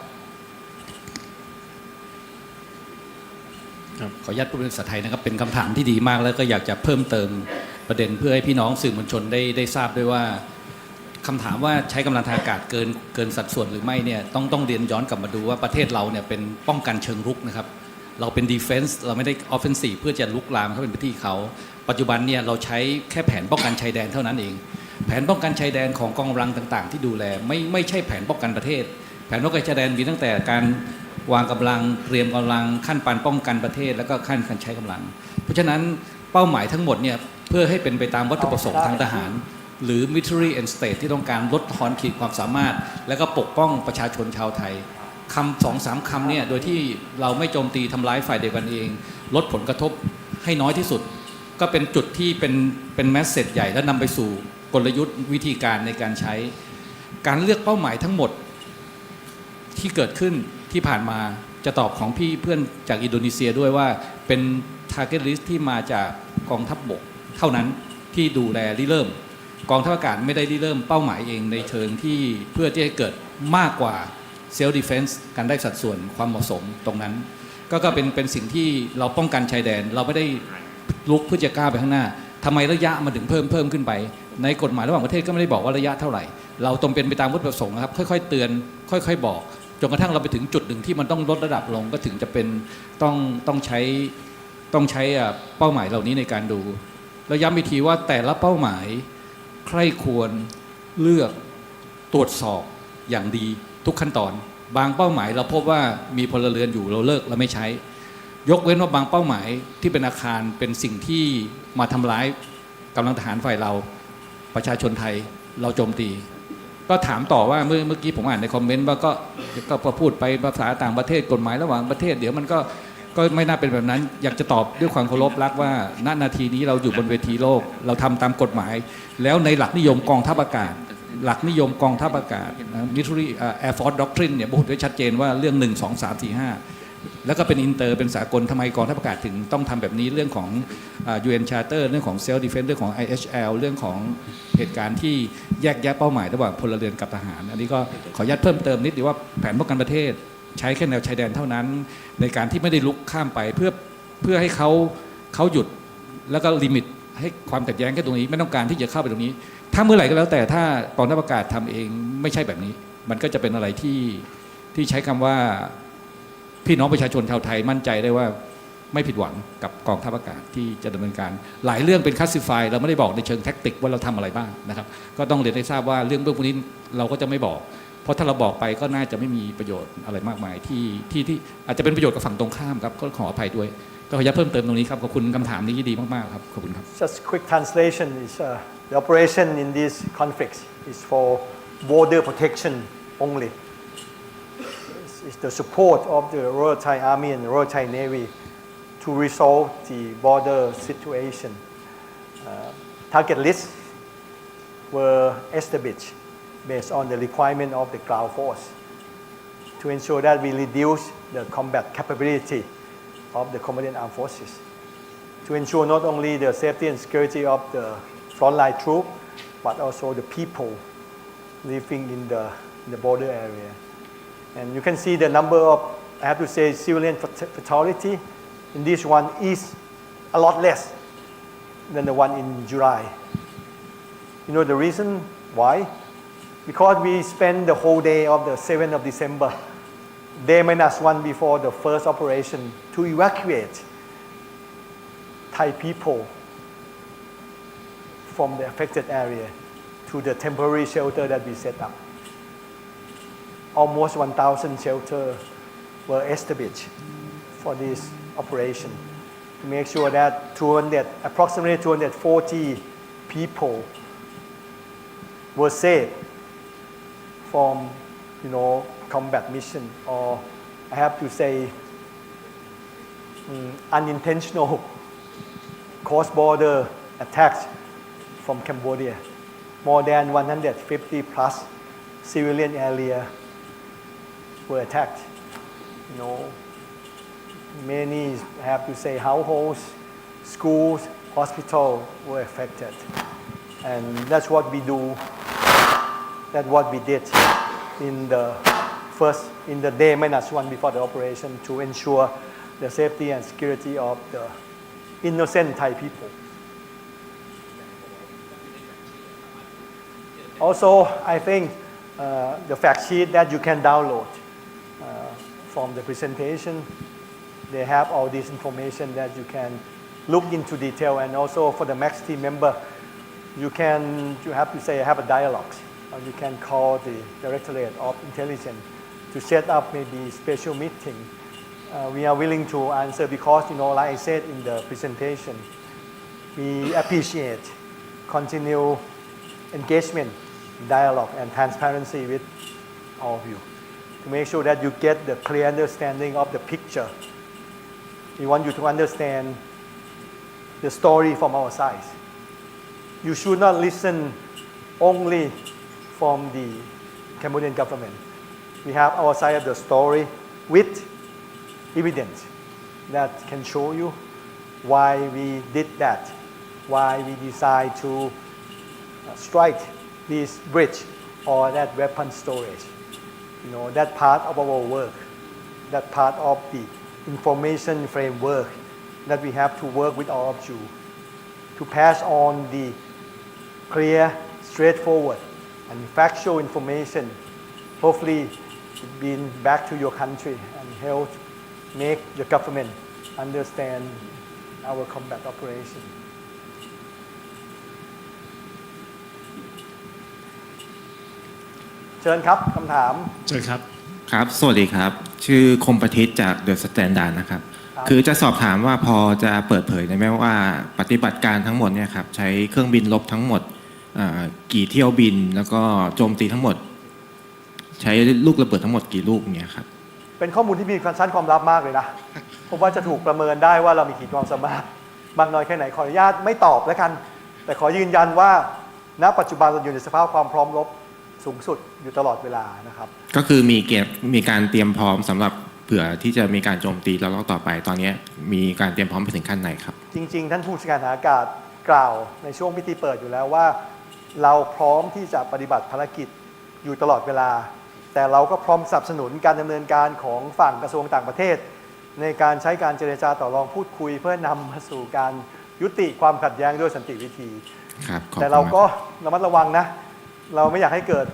ขออนุญาตพูดเป็นภาษาไทยนะครับเป็นคำถามที่ดีมากแล้วก็อยากจะเพิ่มเติมประเด็นเพื่อให้พี่น้องสื่อมวลชนได้ทราบด้วยว่าคำถามว่าใช้กำลังทางอากาศเกินสัดส่วนหรือไม่เนี่ยต้องเรียนย้อนกลับมาดูว่าประเทศเราเนี่ยเป็นป้องกันเชิงรุกนะครับเราเป็นดีเฟนส์เราไม่ได้ออฟเฟนซีฟเพื่อจะลุกลามเข้าเป็นพื้นที่เขาปัจจุบันเนี่ยเราใช้แค่แผนป้องกันชายแดนเท่านั้นเองแผนป้องกันชายแดนของกองกำลังต่างๆที่ดูแลไม่ใช่แผนป้องกันประเทศแผนป้องกันชายแดนมีตั้งแต่การวางกำลังเตรียมกำลังขั้นปานป้องกันประเทศแล้วก็ขั้นการใช้กำลังเพราะฉะนั้นเป้าหมายทั้งหมดเนี่ยเพื่อให้เป็นไปตามวัตถุประสงค์ทางทหารหรือ military and state ที่ต้องการลดทอนขีดความสามารถและก็ปกป้องประชาชนชาวไทยคำ2-3 คำเนี่ยโดยที่เราไม่โจมตีทำร้ายฝ่ายเดียวกันเองลดผลกระทบให้น้อยที่สุดก็เป็นจุดที่เป็นแมสเซจใหญ่และนำไปสู่กลยุทธ์วิธีการในการใช้การเลือกเป้าหมายทั้งหมดที่เกิดขึ้นที่ผ่านมาจะตอบของพี่เพื่อนจากอินโดนีเซียด้วยว่าเป็น target list ที่มาจากกองทัพบกเท่านั้นที่ดูแลริเริ่มกองทัพอากาศไม่ได้ริเริ่มเป้าหมายเองในเชิงที่เพื่อที่จะเกิดมากกว่า self defense การได้สัดส่วนความเหมาะสมตรงนั้นก็เป็นสิ่งที่เราป้องกันชายแดนเราไม่ได้ลุกเพื่อจะก้าวไปข้างหน้าทำไมระยะมันถึงเพิ่มขึ้นไปในกฎหมายระหว่างประเทศก็ไม่ได้บอกว่าระยะเท่าไหร่เราต้องเป็นไปตามวัตถุประสงค์นะครับค่อยๆเตือนค่อยๆบอกจนกระทั่งเราไปถึงจุดหนึ่งที่มันต้องลดระดับลงก็ถึงจะเป็นต้องใช้เป้าหมายเหล่านี้ในการดูแล้วย้ำอีกทีว่าแต่ละเป้าหมายใคร่ควรเลือกตรวจสอบอย่างดีทุกขั้นตอน บางเป้าหมายเราพบว่ามีพลเรือนอยู่เราเลิกเราไม่ใช้ยกเว้นว่าบางเป้าหมายที่เป็นอาคารเป็นสิ่งที่มาทำร้ายกำลังทหารฝ่ายเราประชาชนไทยเราโจมตีก็ถามต่อว่าเมื่อกี้ผมอ่านในคอมเมนต์ว่าก็พูดไปภาษาต่างประเทศกฎหมายระหว่างประเทศเดี๋ยวมันก็ไม่น่าเป็นแบบนั้นอยากจะตอบด้วยความเคารพรักว่าณนาทีนี้เราอยู่บนเวทีโลกเราทำตามกฎหมายแล้วในหลักนิยมกองทัพอากาศหลักนิยมกองทัพอากาศ Military Air Force Doctrine เนี่ยพูดไว้ชัดเจนว่าเรื่อง1 2 3 4 5แล้วก็เป็นอินเตอร์เป็นสากลทำไมกองทัพอากาศถึงต้องทำแบบนี้เรื่องของ UN Charter เรื่องของ Self Defense เรื่องของ IHL เรื่องของเหตุการณ์ที่แยกแยะเป้าหมายระหว่างพลเรือนกับทหารอันนี้ก็ขออนุญาตเพิ่มเติมนิดเดียวว่าแผนป้องกันประเทศใช้แค่แนวชายแดนเท่านั้นในการที่ไม่ได้ลุกข้ามไปเพื่อให้เขาหยุดแล้วก็ลิมิตให้ความขัดแย้งแค่ตรงนี้ไม่ต้องการที่จะเข้าไปตรงนี้ถ้าเมื่อไหร่ก็แล้วแต่ถ้ากองทัพอากาศทำเองไม่ใช่แบบนี้มันก็จะเป็นอะไรที่ใช้คำว่าพี่น้องประชาชนชาวไทยมั่นใจได้ว่าไม่ผิดหวังกับกองทัพอากาศที่จะดำเนินการหลายเรื่องเป็นคลาสสิฟายเราไม่ได้บอกในเชิงแท็กติกว่าเราทำอะไรบ้างนะครับก็ต้องเรียนให้ทราบว่าเรื่องพวกนี้เราก็จะไม่บอกเพราะถ้าเราบอกไปก็น่าจะไม่มีประโยชน์อะไรมากมายที่อาจจะเป็นประโยชน์กับฝั่งตรงข้ามครับก็ขออภัยด้วยก็ขออนุญาตเพิ่มเติมตรงนี้ครับขอบคุณคำถามนี้ดีมากๆครับขอบคุณครับ Just quick translation is the operation in this conflict is for border protection only. It's the support of the Royal Thai Army and the Royal Thai Navy to resolve the border situation. Target lists were established based on the requirement of the ground force to ensure that we reduce the combat capability of the combatant armed forces, to ensure not only the safety and security of the frontline troops, but also the people living in the border area. And you can see the number of, I have to say, civilian fatality in this one is a lot less than the one in July. You know the reason why? Because we spent the whole day of the 7th of December, day -1 before the first operation, to evacuate Thai people from the affected area to the temporary shelter that we set up. Almost 1,000 shelters were established for this operation to make sure that approximately 240 people were saved from, combat mission, or I have to say unintentional cross-border attacks from Cambodia. More than 150 plus civilian area were attacked. Many, I have to say, households, schools, hospitals were affected. And that's what we do. That's what we did in the day -1 before the operation to ensure the safety and security of the innocent Thai people. Also, I think the fact sheet that you can download from the presentation, they have all this information that you can look into detail, and also for the MAX team member, you have to say have a dialogue. You can call the Directorate of Intelligence to set up maybe special meeting. We are willing to answer because, like I said in the presentation, we appreciate continued engagement, dialogue, and transparency with all of you to make sure that you get the clear understanding of the picture. We want you to understand the story from our side. You should not listen only from the Cambodian government. We have our side of the story with evidence that can show you why we did that, why we decide to strike this bridge or that weapon storage. That part of our work, that part of the information framework that we have to work with all of you to pass on the clear, straightforward, and factual information, hopefully being back to your country and help make the government understand our combat operation. เชิญครับคำถาม เชิญครับ ครับสวัสดีครับชื่อคมประทิตจากเดอะสแตนดาร์ดนะครับคือจะสอบถามว่าพอจะเปิดเผยได้ไหมว่าปฏิบัติการทั้งหมดเนี่ยครับใช้เครื่องบินรบทั้งหมดกี่เที่ยวบินแล้วก็โจมตีทั้งหมดใช้ลูกระเบิดทั้งหมดกี่ลูกเนี่ยครับเป็นข้อมูลที่มีชั้นความลับมากเลยนะผมว่าจะถูกประเมินได้ว่าเรามีขีดความสามารถมากน้อยแค่ไหนขออนุญาตไม่ตอบแล้วกันแต่ขอยืนยันว่าณปัจจุบันเราอยู่ในสภาพความพร้อมรบสูงสุดอยู่ตลอดเวลานะครับก็คือมีการเตรียมพร้อมสำหรับเผื่อที่จะมีการโจมตีแล้วต่อไปตอนนี้มีการเตรียมพร้อมไปถึงขั้นไหนครับจริงๆท่านผู้บัญชาการทหารอากาศกล่าวในช่วงพิธีเปิดอยู่แล้วว่าเราพร้อมที่จะปฏิบัติภารกิจอยู่ตลอดเวลาแต่เราก็พร้อมสนับสนุนการดำเนินการของฝั่งกระทรวงต่างประเทศในการใช้การเจรจาต่อรองพูดคุยเพื่อนำมาสู่การยุติความขัดแย้งด้วยสันติวิธีแต่เราก็ระมัดระวังนะเราไม่อยากให้เกิด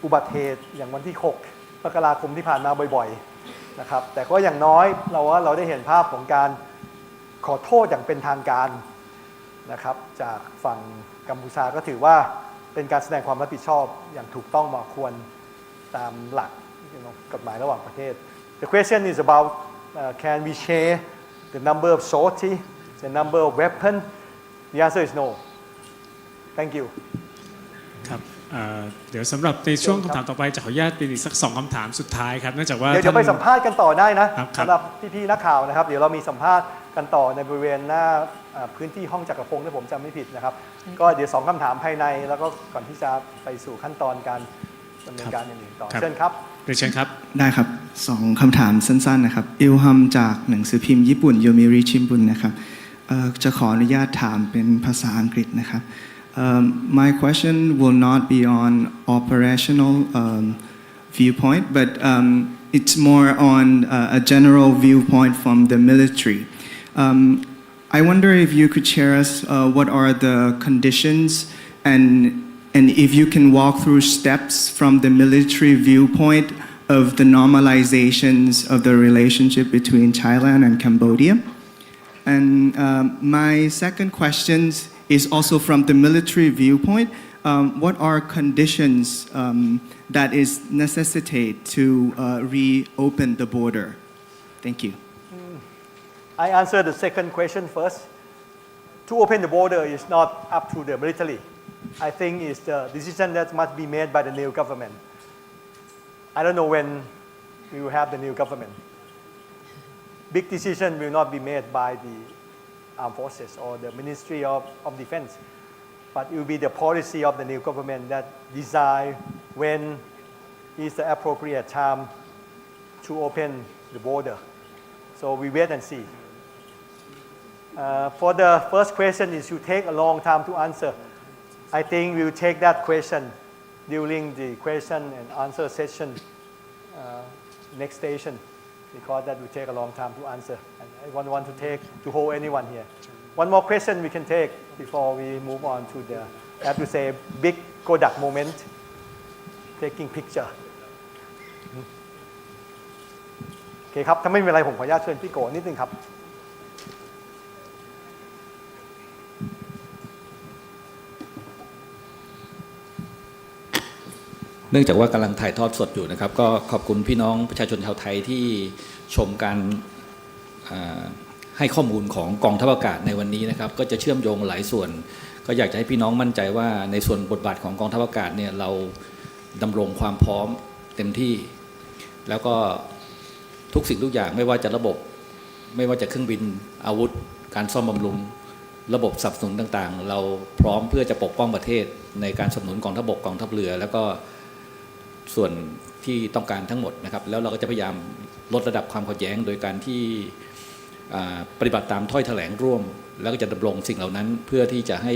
อุบัติเหตุอย่างวันที่6 มกราคมที่ผ่านมาบ่อยๆนะครับแต่ก็อย่างน้อยเราได้เห็นภาพของการขอโทษอย่างเป็นทางการนะครับจากฝั่งกัมพูชาก็ถือว่าเป็นการแสดงความรับผิดชอบอย่างถูกต้องเหมาะควรตามหลักกฎหมายระหว่างประเทศ The question is about can we share the number of sortie the number of weapon the answer is no thank you ครับเดี๋ยวสำหรับในช่วงคำถามต่อไปจะขออนุญาตเป็นอีกสัก2คำถามสุดท้ายครับเนื่องจากว่าเดี๋ยวไปสัมภาษณ์กันต่อได้นะสำหรับพี่ๆนักข่าวนะครับเดี๋ยวเรามีสัมภาษณ์กันต่อในบริเวณหน้าพื้นที่ห้องจักรพงศ์ถ้าผมจำไม่ผิดนะครับก็เดี๋ยว2คำถามภายในแล้วก็ก่อนที่จะไปสู่ขั้นตอนการดำเนินการอย่างอื่นต่อเชิญครับเชิญครับได้ครับ2คำถามสั้นๆนะครับอิลฮัมจากหนังสือพิมพ์ญี่ปุ่นโยมิริชิมบุนนะครับจะขออนุญาตถามเป็นภาษาอังกฤษนะครับMy question will not be on operational viewpoint, but it's more on a general viewpoint from the military. I wonder if you could share us what are the conditions and if you can walk through steps from the military viewpoint of the normalizations of the relationship between Thailand and Cambodia. And my second question is also from the military viewpoint. What are conditions that is necessitate to reopen the border? Thank you. I answer the second question first. To open the border is not up to the military. I think it's the decision that must be made by the new government. I don't know when we will have the new government. Big decision will not be made by the armed forces or the Ministry of Defense, but it will be the policy of the new government that decide when is the appropriate time to open the border. So we wait and see. For the first question is to take a long time to answer. I think we will take that question during the question and answer session next station because that will take a long time to answer. And I don't want to hold anyone here. One more question we can take before we move on to the, I have to say, big Kodak moment, taking picture. โอเคครับถ้าไม่มีอะไรผมขออนุญาตเชิญพี่โกนิดนึงครับเนื่องจากว่ากำลังถ่ายทอดสดอยู่นะครับก็ขอบคุณพี่น้องประชาชนชาวไทยที่ชมการให้ข้อมูลของกองทัพอากาศในวันนี้นะครับก็จะเชื่อมโยงหลายส่วนก็อยากจะให้พี่น้องมั่นใจว่าในส่วนบทบาทของกองทัพอากาศเนี่ยเราดำรงความพร้อมเต็มที่แล้วก็ทุกสิ่งทุกอย่างไม่ว่าจะระบบไม่ว่าจะเครื่องบินอาวุธการซ่อมบำรุงระบบสนับสนุนต่างๆเราพร้อมเพื่อจะปกป้องประเทศในการสนับสนุนกองทัพบกกองทัพเรือแล้วก็ส่วนที่ต้องการทั้งหมดนะครับแล้วเราก็จะพยายามลดระดับความขัดแย้งโดยการที่ปฏิบัติตามถ้อยแถลงร่วมแล้วก็จะดำรงสิ่งเหล่านั้นเพื่อที่จะใ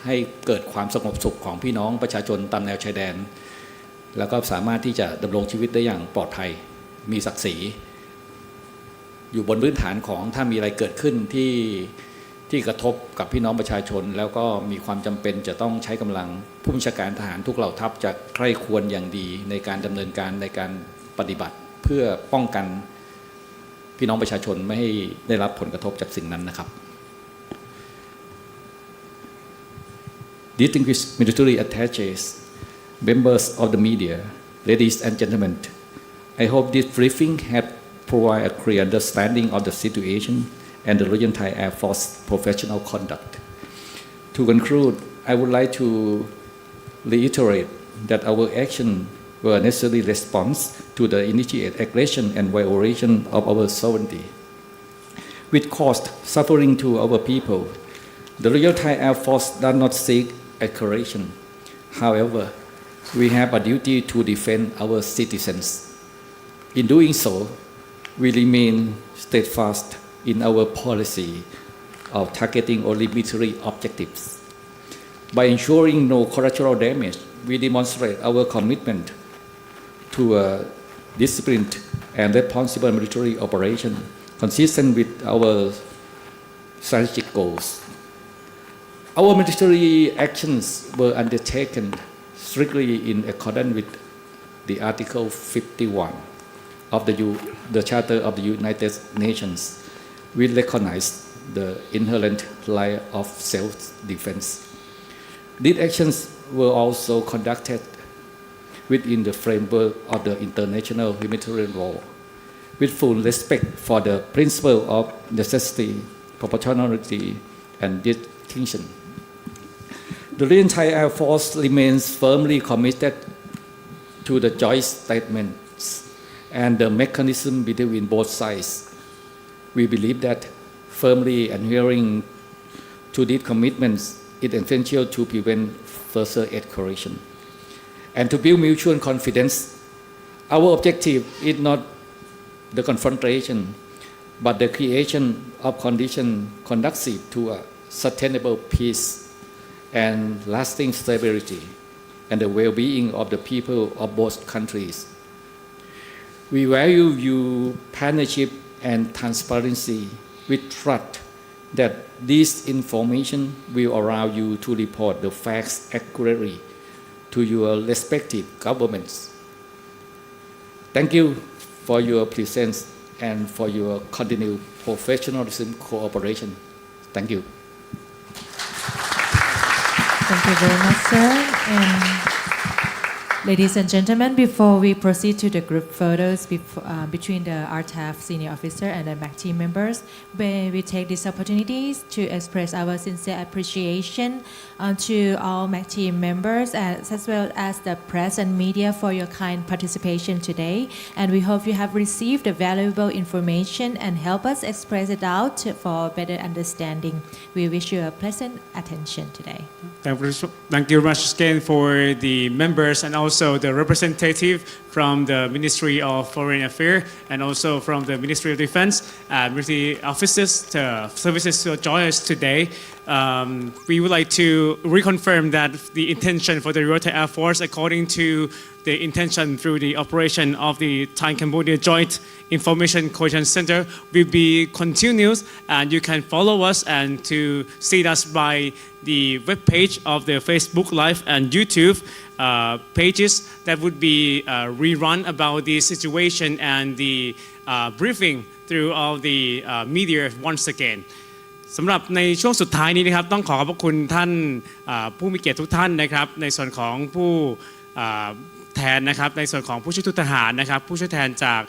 ห้เกิดความสงบสุขของพี่น้องประชาชนตามแนวชายแดนแล้วก็สามารถที่จะดำรงชีวิตได้อย่างปลอดภัยมีศักดิ์ศรีอยู่บนพื้นฐานของถ้ามีอะไรเกิดขึ้นที่กระทบกับพี่น้องประชาชนแล้วก็มีความจำเป็นจะต้องใช้กำลังผู้บัญชาการทหารทุกเหล่าทัพจะใคร่ควรอย่างดีในการดำเนินการในการปฏิบัติเพื่อป้องกันพี่น้องประชาชนไม่ให้ได้รับผลกระทบจากสิ่งนั้นนะครับ Distinguished military attaches, members of the media, ladies and gentlemen, I hope this briefing had provided a clear understanding of the situation and the Royal Thai Air Force professional conduct. To conclude, I would like to reiterate that our action were a necessary response to the initiated aggression and violation of our sovereignty, which caused suffering to our people. The Royal Thai Air Force does not seek accusation. However, we have a duty to defend our citizens. In doing so, we remain steadfast in our policy of targeting only military objectives. By ensuring no collateral damage, we demonstrate our commitment to a disciplined and responsible military operation consistent with our strategic goals. Our military actions were undertaken strictly in accordance with the Article 51 of the Charter of the United Nations. We recognize the inherent right of self-defense. These actions were also conducted within the framework of the international humanitarian law, with full respect for the principle of necessity, proportionality, and distinction. The Royal Thai Air Force remains firmly committed to the joint statements and the mechanism between both sides. We believe that firmly adhering to these commitments is essential to prevent further escalation. And to build mutual confidence, our objective is not the confrontation, but the creation of conditions conducive to a sustainable peace and lasting stability and the well-being of the people of both countries. We value your partnership and transparency. We trust that this information will allow you to report the facts accurately to your respective governments. Thank you for your presence and for your continued professionalism cooperation. Thank you. Thank you very much, sir. And ladies and gentlemen, before we proceed to the group photos between the RTAF senior officer and the MAC team members, we take this opportunity to express our sincere appreciation to all MAC team members as well as the press and media for your kind participation today. And we hope you have received the valuable information and help us express it out for better understanding. We wish you a pleasant attention today. Thank you very much again for the members and also the representative from the Ministry of Foreign Affairs and also from the Ministry of Defense and military officers services to join us today. We would like to reconfirm that the intention for the Royal Thai Air Force, according to the intention through the operation of the Thai-Cambodia Joint Information Coordination Center, will be continuous, and you can follow us and to see us by the web page of the Facebook Live and YouTube pages that would be rerun about the situation and the briefing through all the media once again. สำหรับในช่วงสุดท้ายนี้นะครับต้องขอขอบคุณท่านผู้มีเกียรติทุกท่านนะครับในส่วนของผู้แทนนะครับในส่วนของผู้ช่วยทูตทหารนะครับผู้ช่วยแทนจาก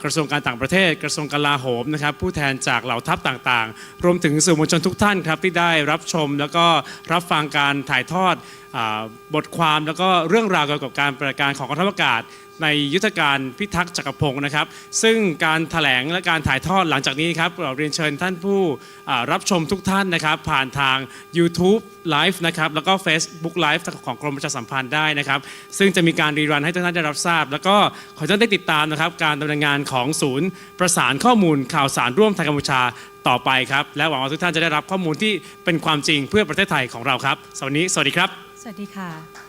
กระทรวงการต่างประเทศกระทรวงกลาโหมนะครับผู้แทนจากเหล่าทัพต่างๆรวมถึงสื่อมวลชนทุกท่านครับที่ได้รับชมแล้วก็รับฟังการถ่ายทอดบทความแล้วก็เรื่องราวเกี่ยวกับการปฏิบัติการของกองทัพอากาศในยุทธการพิทักษ์จักรพงศ์นะครับซึ่งการแถลงและการถ่ายทอดหลังจากนี้ครับเราเรียนเชิญท่านผู้รับชมทุกท่านนะครับผ่านทาง YouTube Live นะครับแล้วก็ Facebook Live ของกรมประชาสัมพันธ์ได้นะครับซึ่งจะมีการรีรันให้ทุกท่านได้รับทราบแล้วก็ขอให้ท่านได้ติดตามนะครับการดำเนินงานของศูนย์ประสานข้อมูลข่าวสารร่วมไทยกัมพูชาต่อไปครับและหวังว่าทุกท่านจะได้รับข้อมูลที่เป็นความจริงเพื่อประเทศไทยของเราครับสวัสดีครับสวัสดีค่ะ